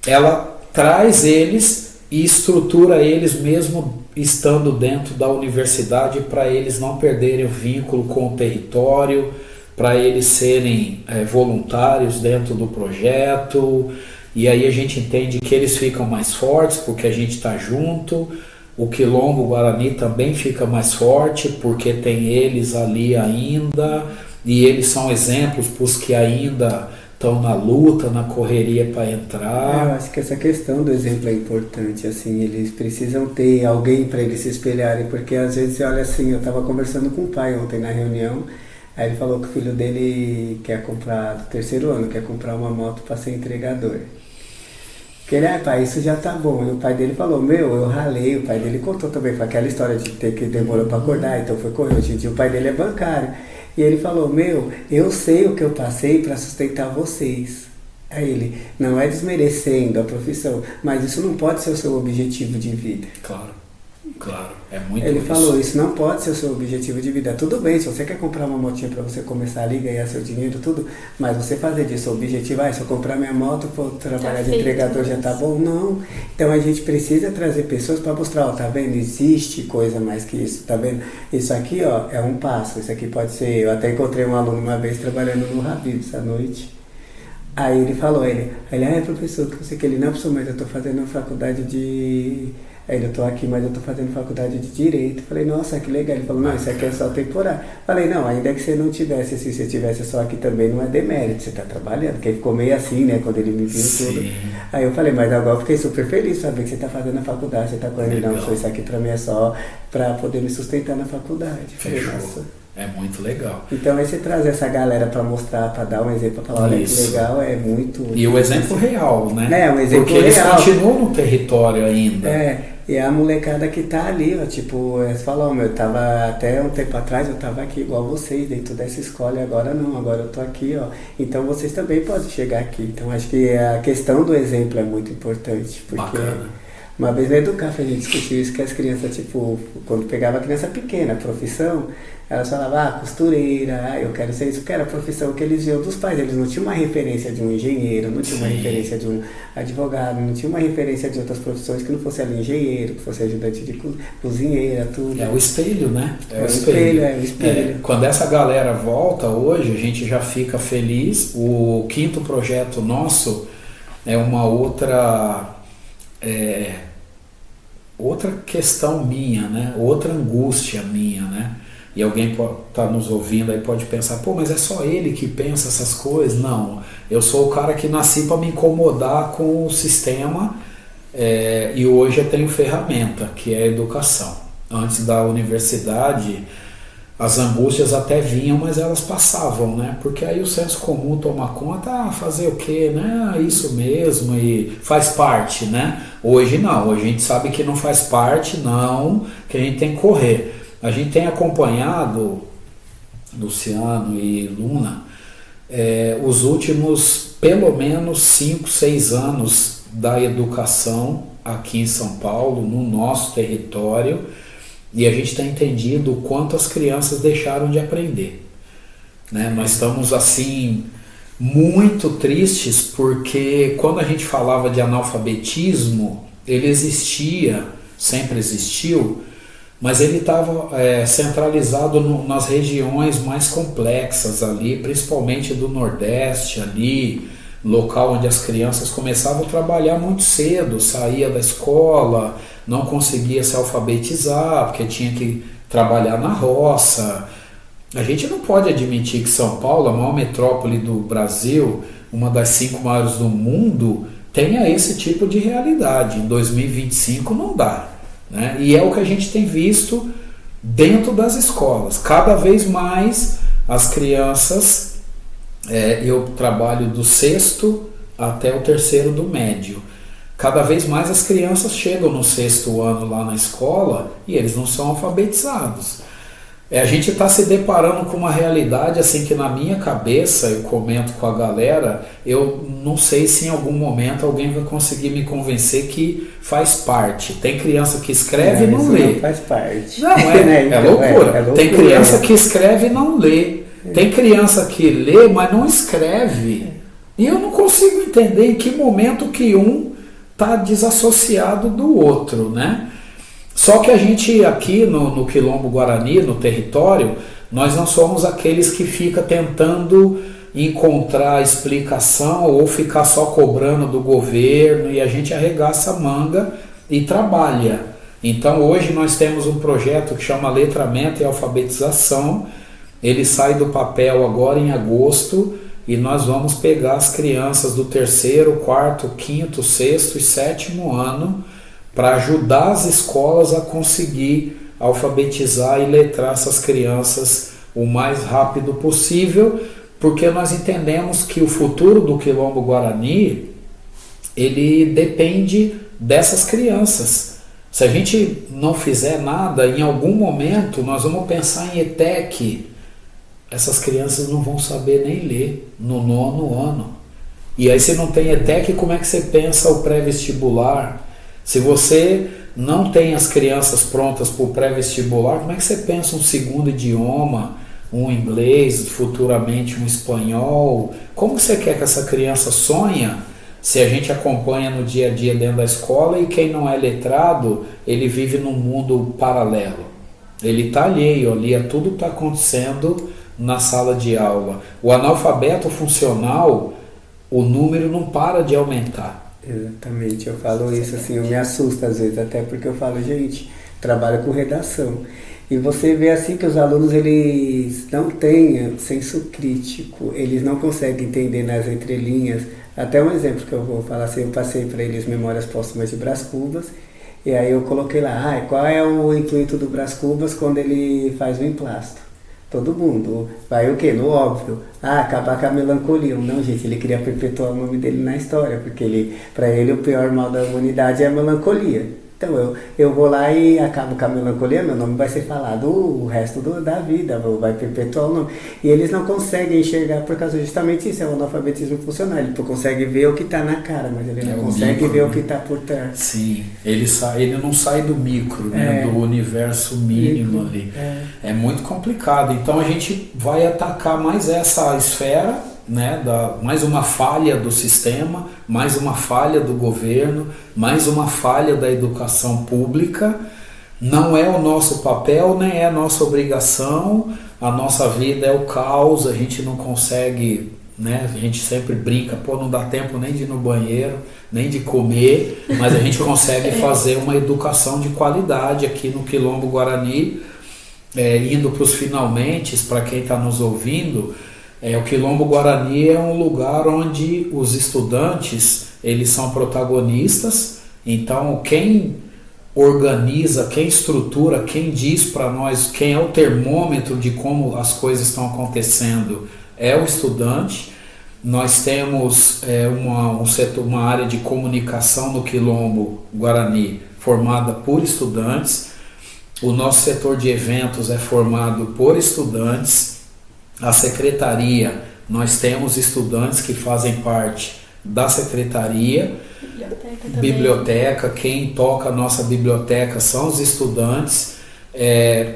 ela traz eles e estrutura eles mesmo estando dentro da universidade, para eles não perderem o vínculo com o território, para eles serem voluntários dentro do projeto. E aí a gente entende que eles ficam mais fortes porque a gente está junto. O Quilombo Guarani também fica mais forte porque tem eles ali ainda, e eles são exemplos para os que ainda estão na luta, na correria para entrar. Eu acho que essa questão do exemplo é importante, assim, eles precisam ter alguém para eles se espelharem, porque às vezes, olha assim, eu estava conversando com o pai ontem na reunião, aí ele falou que o filho dele quer comprar, do terceiro ano, quer comprar uma moto para ser entregador. Que ele, pai, isso já tá bom. E o pai dele falou, eu ralei. O pai dele contou também, foi aquela história de ter que demorou para acordar, então foi correr. Hoje em dia o pai dele é bancário. E ele falou, eu sei o que eu passei para sustentar vocês. Aí ele, não é desmerecendo a profissão, mas isso não pode ser o seu objetivo de vida. Claro, é muito Ele isso. falou, isso não pode ser o seu objetivo de vida. Tudo bem, se você quer comprar uma motinha para você começar ali, ganhar seu dinheiro, tudo, mas você fazer disso o objetivo, se eu comprar minha moto, for trabalhar de entregador, já tá bom? Não. Então a gente precisa trazer pessoas para mostrar, tá vendo? Existe coisa mais que isso, tá vendo? Isso aqui, é um passo, isso aqui pode ser... Eu até encontrei um aluno uma vez trabalhando no Habib's à noite. Aí ele falou, professor, que eu sei que ele não, professor, mas eu tô fazendo faculdade de... Aí eu tô aqui, mas eu tô fazendo faculdade de Direito. Falei, nossa, que legal. Ele falou, não, isso aqui é só temporário. Falei, não, ainda que você não tivesse, se você tivesse só aqui também, não é demérito, você tá trabalhando. Porque ele ficou meio assim, né, quando ele me viu tudo. Aí eu falei, mas agora eu fiquei super feliz de saber que você tá fazendo a faculdade, você tá correndo. Não, isso aqui pra mim é só pra poder me sustentar na faculdade. Falei, Fechou. nossa. É muito legal. Então aí você traz essa galera para mostrar, para dar um exemplo, para falar, olha que legal, é muito... E o exemplo real, né? É, um exemplo porque real. Eles continuam no território ainda. E a molecada que tá ali, ó, tipo, eles falam, meu, eu tava até um tempo atrás, eu tava aqui igual vocês, dentro dessa escola, e agora não, agora eu tô aqui, ó. Então vocês também podem chegar aqui. Então acho que a questão do exemplo é muito importante, porque... Bacana. Uma vez na Educaf a gente discutiu isso, que as crianças, tipo, quando pegava a criança pequena, a profissão, elas falavam, costureira, eu quero ser isso, porque era a profissão que eles viam dos pais. Eles não tinham uma referência de um engenheiro, não tinham uma referência de um advogado, não tinha uma referência de outras profissões que não fosse ali engenheiro, que fosse ajudante de cozinheira, tudo. É o espelho, né? É o espelho. Quando essa galera volta hoje, a gente já fica feliz. O 5º projeto nosso é uma outra questão minha, né? Outra angústia minha, né? E alguém tá nos ouvindo aí pode pensar, pô, mas é só ele que pensa essas coisas? Não, eu sou o cara que nasci para me incomodar com o sistema e hoje eu tenho ferramenta, que é a educação. Antes da universidade, as angústias até vinham, mas elas passavam, né? Porque aí o senso comum toma conta, fazer o quê, né? Isso mesmo, e faz parte, né? Hoje não, hoje a gente sabe que não faz parte, não, que a gente tem que correr. A gente tem acompanhado, Luciano e Luna, os últimos pelo menos 5, 6 anos da educação aqui em São Paulo, no nosso território, e a gente tem entendido o quanto as crianças deixaram de aprender, né? Nós estamos assim muito tristes porque quando a gente falava de analfabetismo, ele existia, sempre existiu, mas ele estava centralizado nas regiões mais complexas ali, principalmente do Nordeste ali, local onde as crianças começavam a trabalhar muito cedo, saía da escola, não conseguia se alfabetizar, porque tinha que trabalhar na roça. A gente não pode admitir que São Paulo, a maior metrópole do Brasil, uma das 5 maiores do mundo, tenha esse tipo de realidade. Em 2025 não dá, né? E é o que a gente tem visto dentro das escolas. Cada vez mais as crianças, eu trabalho do 6º até o 3º do médio. Cada vez mais as crianças chegam no 6º ano lá na escola e eles não são alfabetizados. A gente está se deparando com uma realidade assim que na minha cabeça, eu comento com a galera, eu não sei se em algum momento alguém vai conseguir me convencer que faz parte. Tem criança que escreve e não lê. Não faz parte. Não, é loucura. Tem criança que escreve e não lê. Tem criança que lê, mas não escreve. E eu não consigo entender em que momento que um está desassociado do outro, né? Só que a gente aqui no Quilombo Guarani, no território, nós não somos aqueles que fica tentando encontrar explicação ou ficar só cobrando do governo, e a gente arregaça a manga e trabalha. Então hoje nós temos um projeto que chama Letramento e Alfabetização. Ele sai do papel agora em agosto e nós vamos pegar as crianças do 3º, 4º, 5º, 6º e 7º ano para ajudar as escolas a conseguir alfabetizar e letrar essas crianças o mais rápido possível, porque nós entendemos que o futuro do Quilombo Guarani, ele depende dessas crianças. Se a gente não fizer nada, em algum momento nós vamos pensar em ETEC. Essas crianças não vão saber nem ler no 9º ano. E aí se não tem ETEC, como é que você pensa o pré-vestibular? Se você não tem as crianças prontas para o pré-vestibular, como é que você pensa um segundo idioma, um inglês, futuramente um espanhol? Como você quer que essa criança sonha se a gente acompanha no dia a dia dentro da escola e quem não é letrado, ele vive num mundo paralelo? Ele está alheio ali a tudo que está acontecendo na sala de aula. O analfabeto funcional, o número não para de aumentar. Exatamente, eu falo isso assim, eu me assusto às vezes, até porque eu falo, gente, trabalho com redação. E você vê assim que os alunos, eles não têm senso crítico, eles não conseguem entender nas entrelinhas. Até um exemplo que eu vou falar assim, eu passei para eles Memórias Póstumas de Brás Cubas, e aí eu coloquei lá, qual é o intuito do Brás Cubas quando ele faz o emplasto? Todo mundo. Vai o quê? No óbvio. Ah, acabar com a melancolia. Não, gente, ele queria perpetuar o nome dele na história, porque para ele o pior mal da humanidade é a melancolia. Então eu vou lá e acabo com a melancolia, meu nome vai ser falado o resto da vida, vai perpetuar o nome. E eles não conseguem enxergar por causa justamente isso, é o analfabetismo funcional. Ele consegue ver o que está na cara, mas ele não consegue micro, ver o que está por trás. Sim, ele não sai do micro, né, do universo mínimo ali. É muito complicado. Então a gente vai atacar mais essa esfera, né, mais uma falha do sistema, mais uma falha do governo, mais uma falha da educação pública. Não é o nosso papel, nem é a nossa obrigação. A nossa vida é o caos, a gente não consegue, né, a gente sempre brinca, não dá tempo nem de ir no banheiro, nem de comer, mas a gente consegue fazer uma educação de qualidade aqui no Quilombo Guarani, indo para os finalmente, para quem está nos ouvindo. O Quilombo Guarani é um lugar onde os estudantes eles são protagonistas, então quem organiza, quem estrutura, quem diz para nós, quem é o termômetro de como as coisas estão acontecendo é o estudante. Nós temos uma área de comunicação no Quilombo Guarani formada por estudantes, o nosso setor de eventos é formado por estudantes. A secretaria, nós temos estudantes que fazem parte da secretaria, biblioteca, quem toca a nossa biblioteca são os estudantes,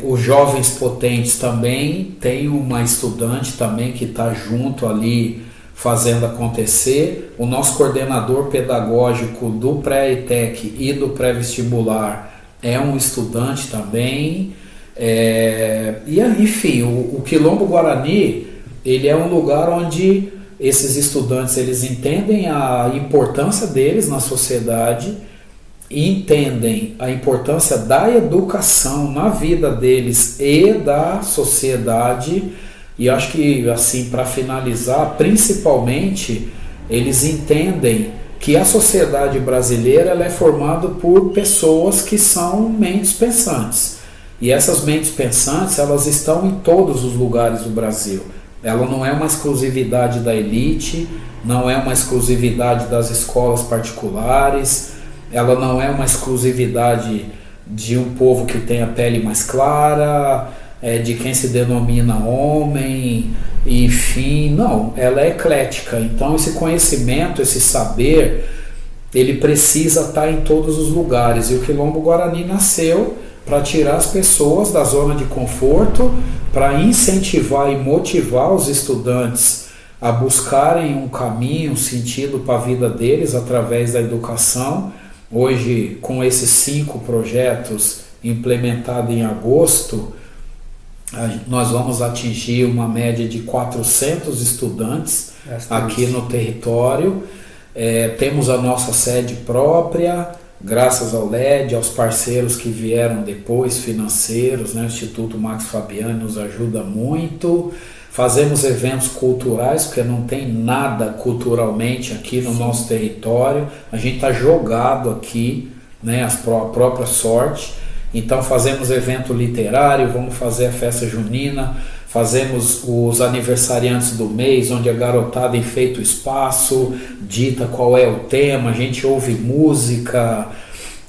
os jovens potentes também, tem uma estudante também que está junto ali fazendo acontecer, o nosso coordenador pedagógico do pré-ETEC e do pré-vestibular é um estudante também. Enfim, o Quilombo Guarani ele é um lugar onde esses estudantes eles entendem a importância deles na sociedade, entendem a importância da educação na vida deles e da sociedade. E acho que, assim, para finalizar, principalmente eles entendem que a sociedade brasileira ela é formada por pessoas que são mentes pensantes. E essas mentes pensantes, elas estão em todos os lugares do Brasil. Ela não é uma exclusividade da elite, não é uma exclusividade das escolas particulares, ela não é uma exclusividade de um povo que tem a pele mais clara, de quem se denomina homem, enfim, não, ela é eclética. Então esse conhecimento, esse saber, ele precisa estar em todos os lugares. E o Quilombo Guarani nasceu para tirar as pessoas da zona de conforto, para incentivar e motivar os estudantes a buscarem um caminho, um sentido para a vida deles através da educação. Hoje, com esses 5 projetos implementados em agosto, nós vamos atingir uma média de 400 estudantes aqui no território. Temos a nossa sede própria, graças ao LED, aos parceiros que vieram depois, financeiros, né? O Instituto Max Fabiani nos ajuda muito. Fazemos eventos culturais, porque não tem nada culturalmente aqui no nosso território. A gente está jogado aqui, né? A própria sorte. Então fazemos evento literário, vamos fazer a festa junina, fazemos os aniversariantes do mês, onde a garotada enfeita o espaço, dita qual é o tema, a gente ouve música,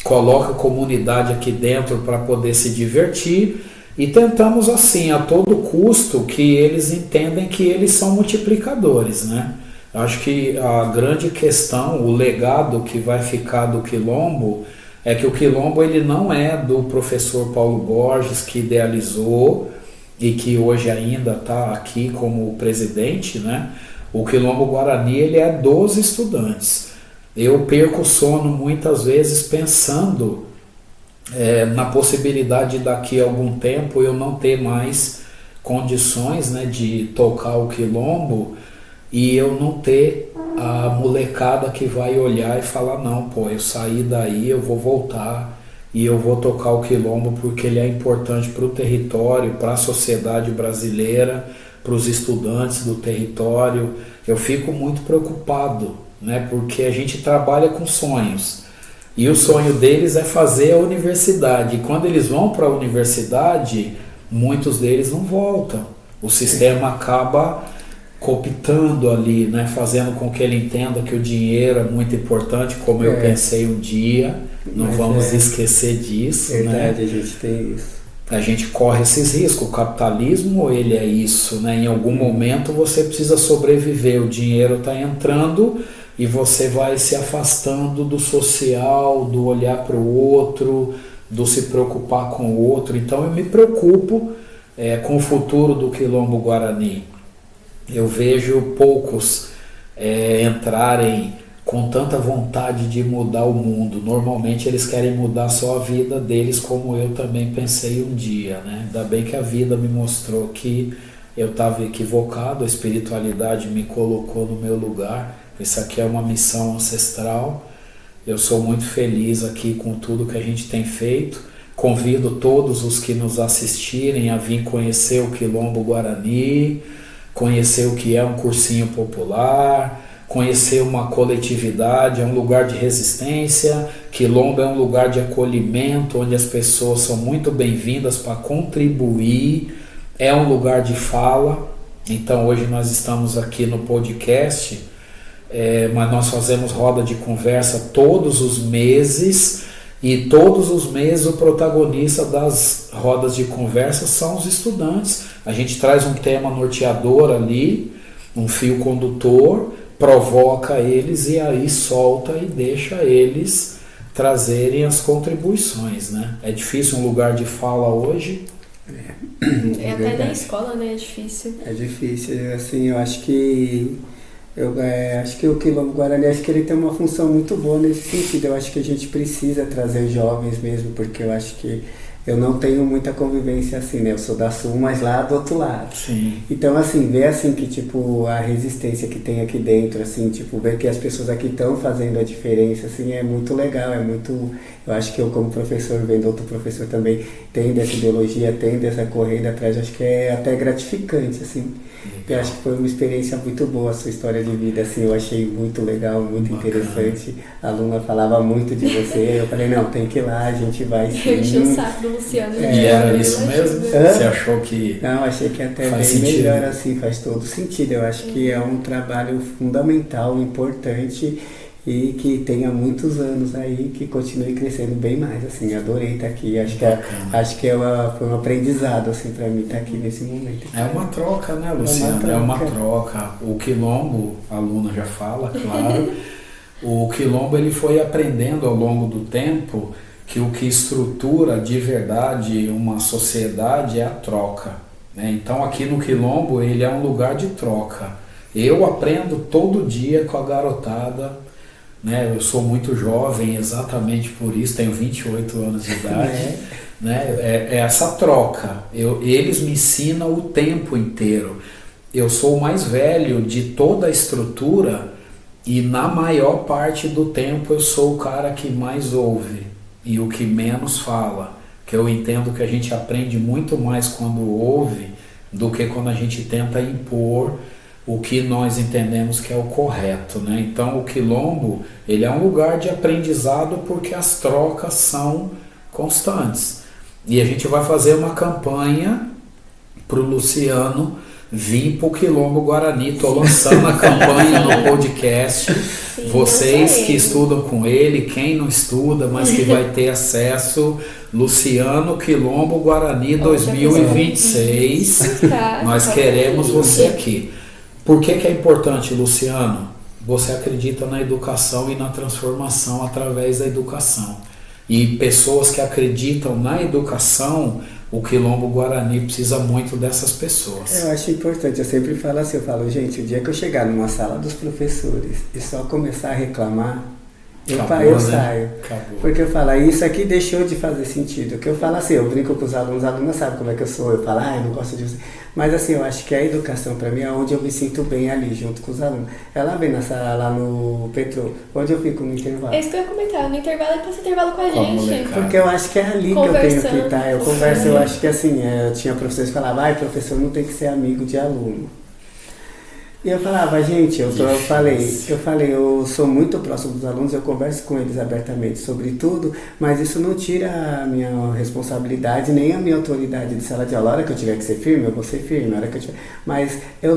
coloca a comunidade aqui dentro para poder se divertir e tentamos assim, a todo custo, que eles entendem que eles são multiplicadores, né? Acho que a grande questão, o legado que vai ficar do Quilombo é que o Quilombo ele não é do professor Paulo Borges que idealizou e que hoje ainda está aqui como presidente, né? O Quilombo Guarani ele é dos estudantes. Eu perco o sono muitas vezes pensando na possibilidade de daqui a algum tempo eu não ter mais condições, né, de tocar o Quilombo e eu não ter a molecada que vai olhar e falar, não, eu saí daí, eu vou voltar e eu vou tocar o Quilombo porque ele é importante para o território, para a sociedade brasileira, para os estudantes do território. Eu fico muito preocupado, né, porque a gente trabalha com sonhos e o sonho deles é fazer a universidade, e quando eles vão para a universidade, muitos deles não voltam. O sistema acaba cooptando ali, né? Fazendo com que ele entenda que o dinheiro é muito importante, como eu pensei um dia. Não vamos esquecer disso. Verdade, né? A gente tem isso. A gente corre esses riscos. O capitalismo, ele é isso, né? Em algum momento você precisa sobreviver. O dinheiro está entrando e você vai se afastando do social, do olhar para o outro, do se preocupar com o outro. Então eu me preocupo com o futuro do Quilombo Guarani. Eu vejo poucos entrarem com tanta vontade de mudar o mundo. Normalmente eles querem mudar só a vida deles, como eu também pensei um dia, né? Ainda bem que a vida me mostrou que eu estava equivocado, a espiritualidade me colocou no meu lugar. Isso aqui é uma missão ancestral. Eu sou muito feliz aqui com tudo que a gente tem feito. Convido todos os que nos assistirem a vir conhecer o Quilombo Guarani, conhecer o que é um cursinho popular, conhecer uma coletividade, é um lugar de resistência. Quilombo é um lugar de acolhimento, onde as pessoas são muito bem-vindas para contribuir, é um lugar de fala. Então hoje nós estamos aqui no podcast, mas nós fazemos roda de conversa todos os meses, e todos os meses o protagonista das rodas de conversa são os estudantes. A gente traz um tema norteador ali, um fio condutor, provoca eles e aí solta e deixa eles trazerem as contribuições, né? É difícil um lugar de fala hoje. Até na escola, né? É difícil. É difícil, assim, eu acho que o Quilombo Guarani, acho que ele tem uma função muito boa nesse sentido. Eu acho que a gente precisa trazer jovens mesmo, porque eu acho que eu não tenho muita convivência assim, né? Eu sou da Sul, mas lá do outro lado. Sim. Então, assim, ver assim que, tipo, a resistência que tem aqui dentro, assim, tipo, ver que as pessoas aqui estão fazendo a diferença, assim, é muito legal, é muito... Eu acho que eu, como professor, vendo outro professor também, tendo essa ideologia, tendo essa corrida atrás, acho que é até gratificante, assim. Eu acho que foi uma experiência muito boa a sua história de vida, assim, eu achei muito legal, muito interessante. A aluna falava muito de você, eu falei, não, tem que ir lá, a gente vai sim. Eu enchi o saco do Luciano. E era isso mesmo? Você achou que... Não, achei que até bem sentido. Melhor assim, faz todo sentido. Eu acho que é um trabalho fundamental, importante e que tenha muitos anos aí, que continue crescendo bem mais, assim, adorei estar aqui, acho que foi um aprendizado, assim, para mim estar aqui nesse momento. É uma troca, né, Luciano? É uma troca. O Quilombo, a aluna já fala, claro, o Quilombo ele foi aprendendo ao longo do tempo que o que estrutura de verdade uma sociedade é a troca, né? Então aqui no Quilombo ele é um lugar de troca. Eu aprendo todo dia com a garotada, né? Eu sou muito jovem exatamente por isso, tenho 28 anos de idade, né? É essa troca. Eles me ensinam o tempo inteiro. Eu sou o mais velho de toda a estrutura e na maior parte do tempo eu sou o cara que mais ouve e o que menos fala, que eu entendo que a gente aprende muito mais quando ouve do que quando a gente tenta impor o que nós entendemos que é o correto, né? Então o Quilombo ele é um lugar de aprendizado porque as trocas são constantes. E a gente vai fazer uma campanha para o Luciano vir para o Quilombo Guarani. Estou lançando a campanha no podcast. Sim, vocês que estudam com ele, quem não estuda, mas que vai ter acesso, Luciano Quilombo Guarani 2026. Nós queremos você aqui. Por que é importante, Luciano? Você acredita na educação e na transformação através da educação. E pessoas que acreditam na educação, o Quilombo Guarani precisa muito dessas pessoas. Eu acho importante, eu sempre falo assim, gente, o dia que eu chegar numa sala dos professores e só começar a reclamar, eu saio. Acabou. Porque eu falo, isso aqui deixou de fazer sentido. Que eu falo assim, eu brinco com os alunos sabem como é que eu sou, eu falo, eu não gosto de você. Mas assim, eu acho que a educação para mim é onde eu me sinto bem ali, junto com os alunos. Ela vem na sala lá no Petro, onde eu fico no intervalo. É isso que eu ia comentar, no intervalo é passa intervalo com a gente. Porque eu acho que é ali que eu tenho que estar. Eu converso, eu acho que assim, eu tinha professores que falavam, professor não tem que ser amigo de aluno. E eu falava, gente, eu falei, eu sou muito próximo dos alunos, eu converso com eles abertamente sobre tudo, mas isso não tira a minha responsabilidade, nem a minha autoridade de sala de aula. A hora que eu tiver que ser firme, eu vou ser firme. A hora que eu tiver... Mas eu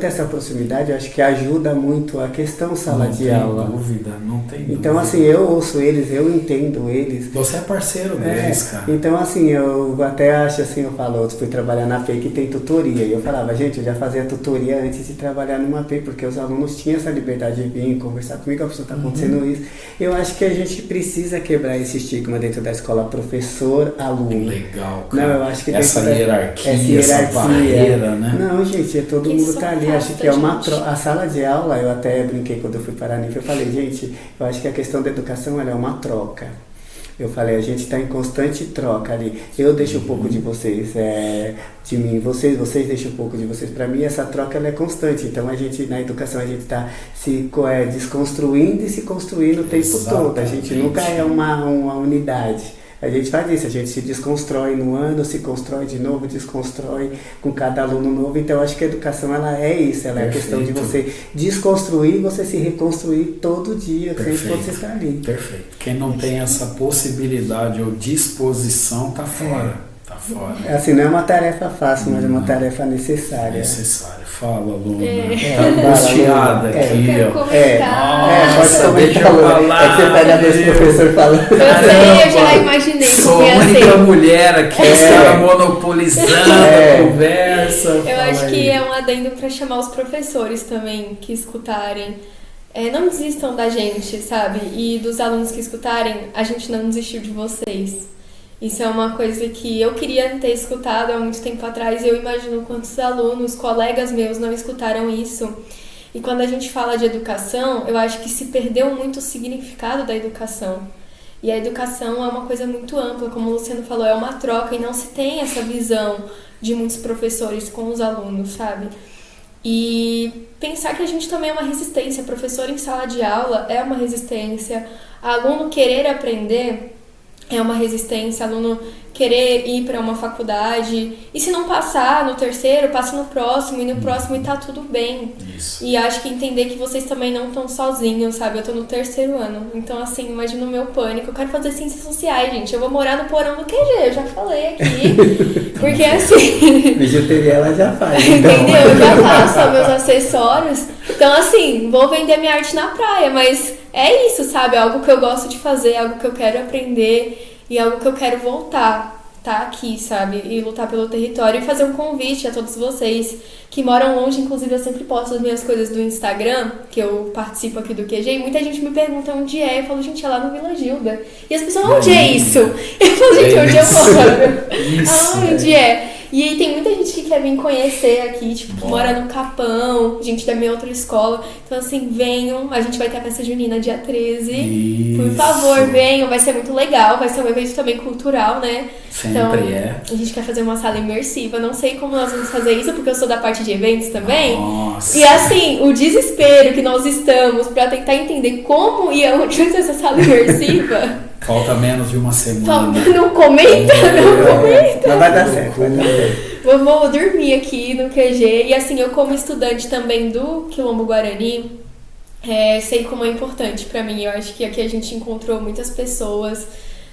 ter essa proximidade, eu acho que ajuda muito a questão sala de aula. Não tem dúvida. Então, assim, eu ouço eles, eu entendo eles. Você é parceiro deles, cara. Então, assim, eu até acho assim, eu fui trabalhar na FEI que tem tutoria, e eu falava, gente, eu já fazia tutoria antes de trabalhar numa FEI, porque os alunos tinham essa liberdade de vir conversar comigo, a pessoa está acontecendo isso. Eu acho que a gente precisa quebrar esse estigma dentro da escola, professor-aluno. Legal, cara. Não, eu acho que essa hierarquia, essa barreira, né? Não, gente, todo mundo tá ali, acho que é uma a sala de aula, eu até brinquei quando eu fui para a NIF, eu falei, gente, eu acho que a questão da educação, ela é uma troca. Eu falei, a gente está em constante troca ali. Eu deixo um pouco de vocês, de mim, vocês deixam um pouco de vocês. Para mim, essa troca ela é constante. Então, a gente, na educação, a gente está se desconstruindo e se construindo o tempo todo. A gente nunca é uma unidade. A gente faz isso, a gente se desconstrói no ano, se constrói de novo, desconstrói com cada aluno novo. Então, eu acho que a educação ela é isso, ela é a questão de você desconstruir e você se reconstruir todo dia, sempre que você está ali. Perfeito. Quem não tem essa possibilidade ou disposição está fora. Assim, não é uma tarefa fácil, mas é uma tarefa necessária. Fala, Luna. Tá angustiada aqui, ó. Pode comentar, Luna. É que você pega dois professores falando. Eu já imaginei. Sou a única mulher aqui, os caras monopolizando a conversa. Eu acho que é um adendo para chamar os professores também que escutarem. Não desistam da gente, sabe? E dos alunos que escutarem, a gente não desistiu de vocês. Isso é uma coisa que eu queria ter escutado há muito tempo atrás e eu imagino quantos alunos, colegas meus não escutaram isso. E quando a gente fala de educação, eu acho que se perdeu muito o significado da educação. E a educação é uma coisa muito ampla, como o Luciano falou, é uma troca e não se tem essa visão de muitos professores com os alunos, sabe? E pensar que a gente também é uma resistência, professor em sala de aula é uma resistência, aluno querer aprender é uma resistência, aluno querer ir para uma faculdade e se não passar no terceiro, passa no próximo e no próximo e tá tudo bem. Isso. E acho que entender que vocês também não estão sozinhos, sabe? Eu tô no terceiro ano, então assim, imagina o meu pânico, eu quero fazer ciências sociais, gente, eu vou morar no porão do QG, eu já falei aqui, porque assim... Bijuteria ela já faz, então. Entendeu? Eu já faço meus acessórios, então assim, vou vender minha arte na praia, mas é isso, sabe? É algo que eu gosto de fazer, é algo que eu quero aprender e é algo que eu quero voltar, tá aqui, sabe? E lutar pelo território e fazer um convite a todos vocês que moram longe. Inclusive, eu sempre posto as minhas coisas do Instagram, que eu participo aqui do QG, e muita gente me pergunta onde é. Eu falo, gente, é lá no Vila Gilda. E as pessoas, onde é isso? Eu falo, gente, onde eu moro? Onde é? E aí tem muita gente que quer vir conhecer aqui, tipo, que mora no Capão, gente da minha outra escola. Então, assim, venham. A gente vai ter a festa junina dia 13. Isso. Por favor, venham. Vai ser muito legal. Vai ser um evento também cultural, né? Sempre então, é. A gente quer fazer uma sala imersiva. Não sei como nós vamos fazer isso, porque eu sou da parte de eventos também. Nossa. E assim, o desespero que nós estamos pra tentar entender como e aonde vai ser essa sala imersiva... Falta menos de uma semana. Não comenta. Mas vai dar certo, vai dar certo. Vou dormir aqui no QG. E assim, eu como estudante também do Quilombo Guarani, sei como é importante pra mim. Eu acho que aqui a gente encontrou muitas pessoas,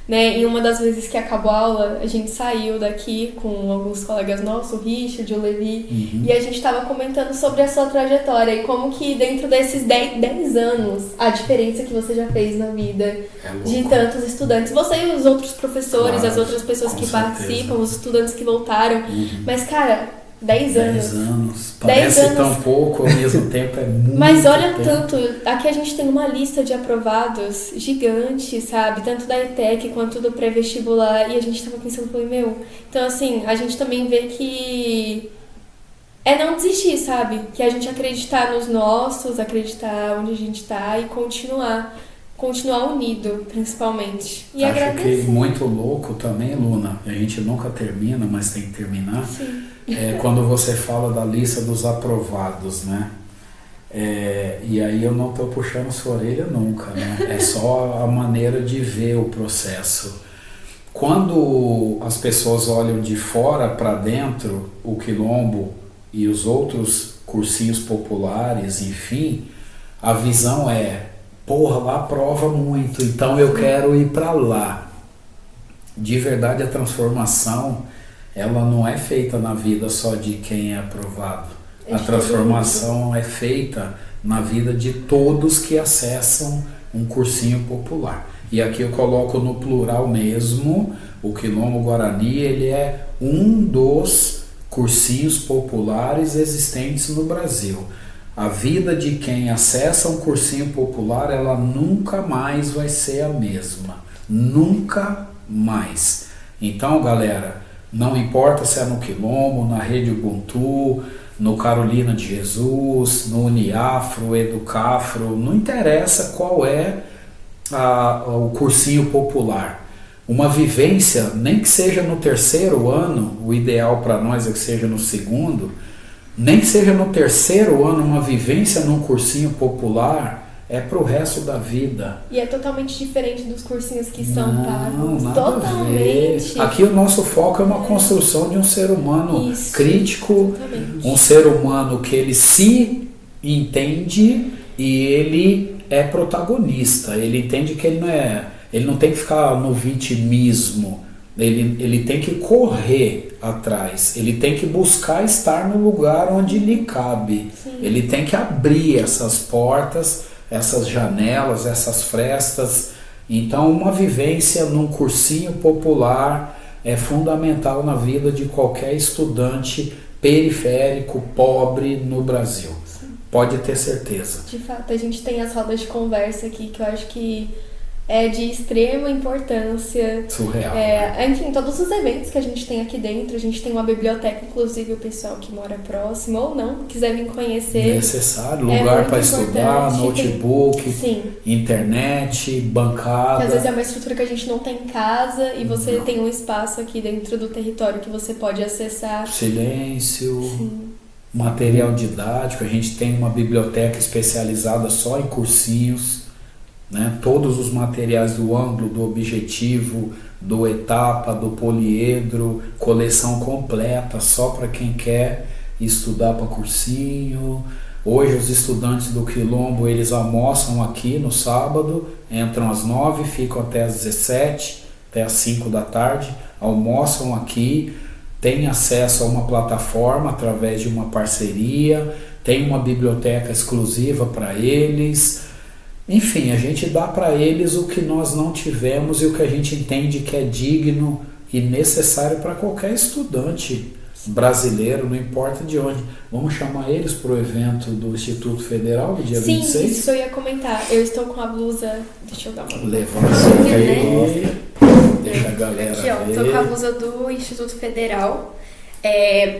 né? Em uma das vezes que acabou a aula, a gente saiu daqui com alguns colegas nossos, o Richard, o Levi, e a gente estava comentando sobre a sua trajetória e como que dentro desses 10 anos, a diferença que você já fez na vida de tantos estudantes. Você e os outros professores, as outras pessoas que participam, os estudantes que voltaram. Mas, cara... 10 anos. 10 anos. Parece 10 anos. Tão pouco, ao mesmo tempo é muito. Mas olha tempo. tanto, aqui a gente tem uma lista de aprovados gigante, sabe? Tanto da ETEC quanto do pré-vestibular. E a gente tava pensando, então assim, a gente também vê que não desistir, sabe? Que a gente acreditar nos nossos, acreditar onde a gente tá e continuar unido, principalmente. E acho agradecer. Que muito louco também, Luna, a gente nunca termina, mas tem que terminar. Sim. Quando você fala da lista dos aprovados, né? E aí eu não estou puxando sua orelha nunca, né? É só a maneira de ver o processo. Quando as pessoas olham de fora para dentro, o Quilombo e os outros cursinhos populares, enfim, a visão é, porra, lá prova muito, então eu quero ir para lá. De verdade, a transformação, ela não é feita na vida só de quem é aprovado. A transformação é feita na vida de todos que acessam um cursinho popular. E aqui eu coloco no plural mesmo, o Quilombo Guarani, ele é um dos cursinhos populares existentes no Brasil. A vida de quem acessa um cursinho popular, ela nunca mais vai ser a mesma. Nunca mais. Então, galera, não importa se é no Quilombo, na Rede Ubuntu, no Carolina de Jesus, no Uniafro, Educafro, não interessa qual é o cursinho popular. Uma vivência, nem que seja no 3º ano, o ideal para nós é que seja no 2º, nem que seja no 3º ano, uma vivência num cursinho popular é pro resto da vida. E é totalmente diferente dos cursinhos que são pagos. Nada Totalmente. A ver. Aqui o nosso foco é uma construção de um ser humano crítico, exatamente. Um ser humano que ele se entende e ele é protagonista. Ele entende que ele não tem que ficar no vitimismo. Ele tem que correr atrás, ele tem que buscar estar no lugar onde lhe cabe. Sim. Ele tem que abrir essas portas, essas janelas, essas frestas. Então, uma vivência num cursinho popular é fundamental na vida de qualquer estudante periférico, pobre no Brasil. Sim. Pode ter certeza. De fato, a gente tem as rodas de conversa aqui que eu acho que é de extrema importância. Surreal. Enfim, todos os eventos que a gente tem aqui dentro, a gente tem uma biblioteca, inclusive o pessoal que mora próximo ou não, quiser vir conhecer. Necessário, lugar para estudar, notebook, sim, internet, bancada. Que às vezes é uma estrutura que a gente não tem em casa e você tem um espaço aqui dentro do território que você pode acessar. Silêncio. Sim. Material didático, a gente tem uma biblioteca especializada só em cursinhos. Né? Todos os materiais do ângulo, do objetivo, do etapa, do poliedro, coleção completa, só para quem quer estudar para cursinho. Hoje os estudantes do Quilombo, eles almoçam aqui no sábado, entram às 9, ficam até às 17, até às 5 da tarde, almoçam aqui, têm acesso a uma plataforma através de uma parceria, tem uma biblioteca exclusiva para eles. Enfim, a gente dá para eles o que nós não tivemos e o que a gente entende que é digno e necessário para qualquer estudante brasileiro, não importa de onde. Vamos chamar eles para o evento do Instituto Federal do dia 26? Sim, isso eu ia comentar. Eu estou com a blusa... Deixa eu dar uma... Levanta aí, deixa a galera aqui, ó, ver. Tô com a blusa do Instituto Federal.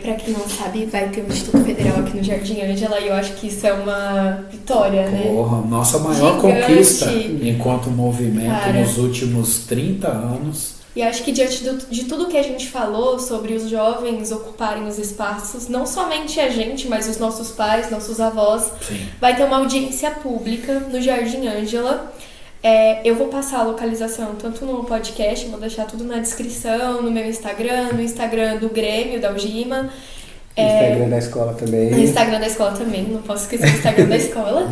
Para quem não sabe, vai ter um Instituto Federal aqui no Jardim Ângela e eu acho que isso é uma vitória, né? Porra, nossa maior gigante conquista enquanto movimento, cara, nos últimos 30 anos. E acho que diante de tudo que a gente falou sobre os jovens ocuparem os espaços, não somente a gente, mas os nossos pais, nossos avós, Sim. Vai ter uma audiência pública no Jardim Ângela. Eu vou passar a localização tanto no podcast, vou deixar tudo na descrição, no meu Instagram, no Instagram do Grêmio, da Algima. No Instagram da escola também. No Instagram da escola também, não posso esquecer o Instagram da escola.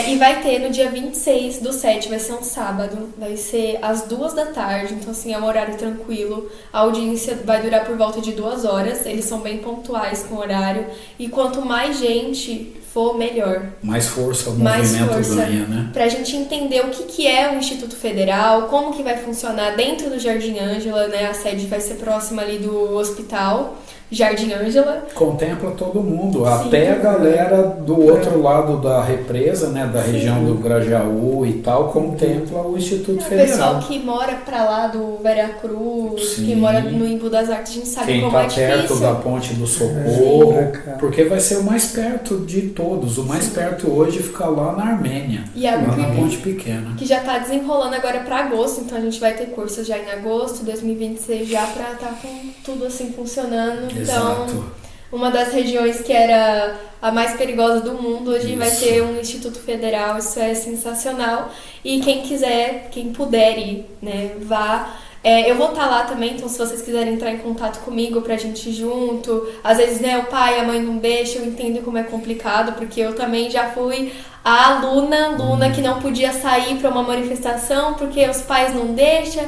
E vai ter no dia 26/7, vai ser um sábado, vai ser às 2 da tarde, então assim, é um horário tranquilo. A audiência vai durar por volta de 2 horas, eles são bem pontuais com o horário. E quanto mais gente for, melhor. Mais força o movimento ganha, né? Pra gente entender o que é o Instituto Federal, como que vai funcionar dentro do Jardim Ângela, né? A sede vai ser próxima ali do hospital Jardim Ângela. Contempla todo mundo, Sim. até a galera do outro lado da represa, né, da Sim. região do Grajaú e tal, contempla o Instituto O Federal. pessoal que mora pra lá do Veracruz, Sim. que mora no Embu das Artes, a gente sabe Quem como tá é perto difícil. da Ponte do Socorro, Sim. porque vai ser o mais perto de todos. O mais perto hoje fica lá na Armênia, E é lá na porque- Ponte Pequena. Que já tá desenrolando agora pra agosto, então a gente vai ter cursos já em agosto, 2026 já pra tá com tudo assim funcionando. Então, Exato. uma das regiões que era a mais perigosa do mundo, hoje vai Isso. ter um Instituto Federal, isso é sensacional. E quem quiser, quem puder ir, né, vá. Eu vou estar lá também, então se vocês quiserem entrar em contato comigo pra gente ir junto, às vezes, né, o pai e a mãe não deixam, eu entendo como é complicado, porque eu também já fui a aluna que não podia sair pra uma manifestação porque os pais não deixam.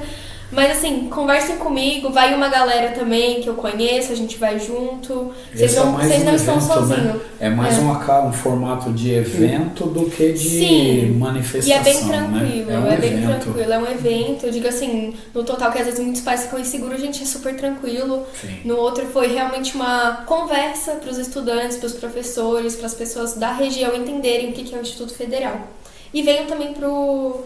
Mas assim, conversem comigo, vai uma galera também que eu conheço, a gente vai junto. Vocês não estão sozinhos. Né? É mais um formato de evento do que de Sim, manifestação. E é bem tranquilo, né? bem tranquilo, é um evento. Eu digo assim, no total, que às vezes muitos pais ficam inseguros, gente, é super tranquilo. Sim. No outro foi realmente uma conversa para os estudantes, para os professores, para as pessoas da região entenderem o que é o Instituto Federal. E venham também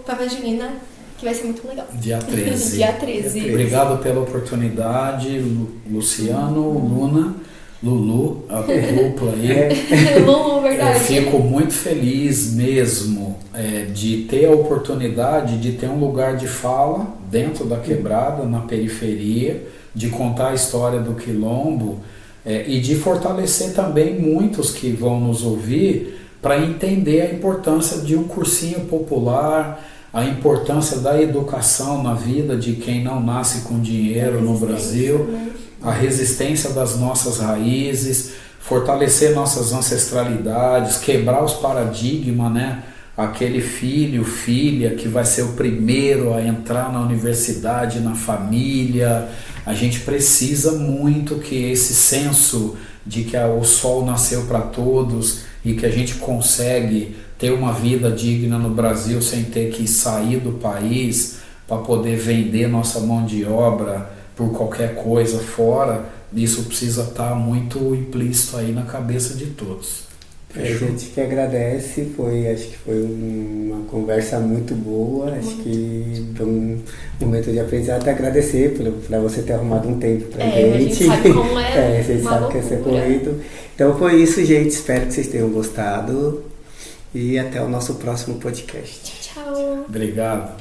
para a Junina, que vai ser muito legal. Dia 13. Dia 13. Obrigado pela oportunidade, Luciano, Luna, Lulu, a dupla aí. Lulu, verdade. Eu fico muito feliz mesmo de ter a oportunidade de ter um lugar de fala dentro da quebrada, na periferia, de contar a história do Quilombo e de fortalecer também muitos que vão nos ouvir para entender a importância de um cursinho popular, a importância da educação na vida de quem não nasce com dinheiro no Brasil, a resistência das nossas raízes, fortalecer nossas ancestralidades, quebrar os paradigmas, né? Aquele filho, filha que vai ser o primeiro a entrar na universidade, na família. A gente precisa muito que esse senso de que o sol nasceu para todos e que a gente consegue ter uma vida digna no Brasil sem ter que sair do país para poder vender nossa mão de obra por qualquer coisa fora, isso precisa estar muito implícito aí na cabeça de todos. A gente que agradece, acho que foi uma conversa muito boa, acho que foi um momento de aprendizado, até agradecer por você ter arrumado um tempo pra gente. A gente sabe como a gente sabe que é ser corrido. Então foi isso, gente, espero que vocês tenham gostado e até o nosso próximo podcast. Tchau. Obrigado.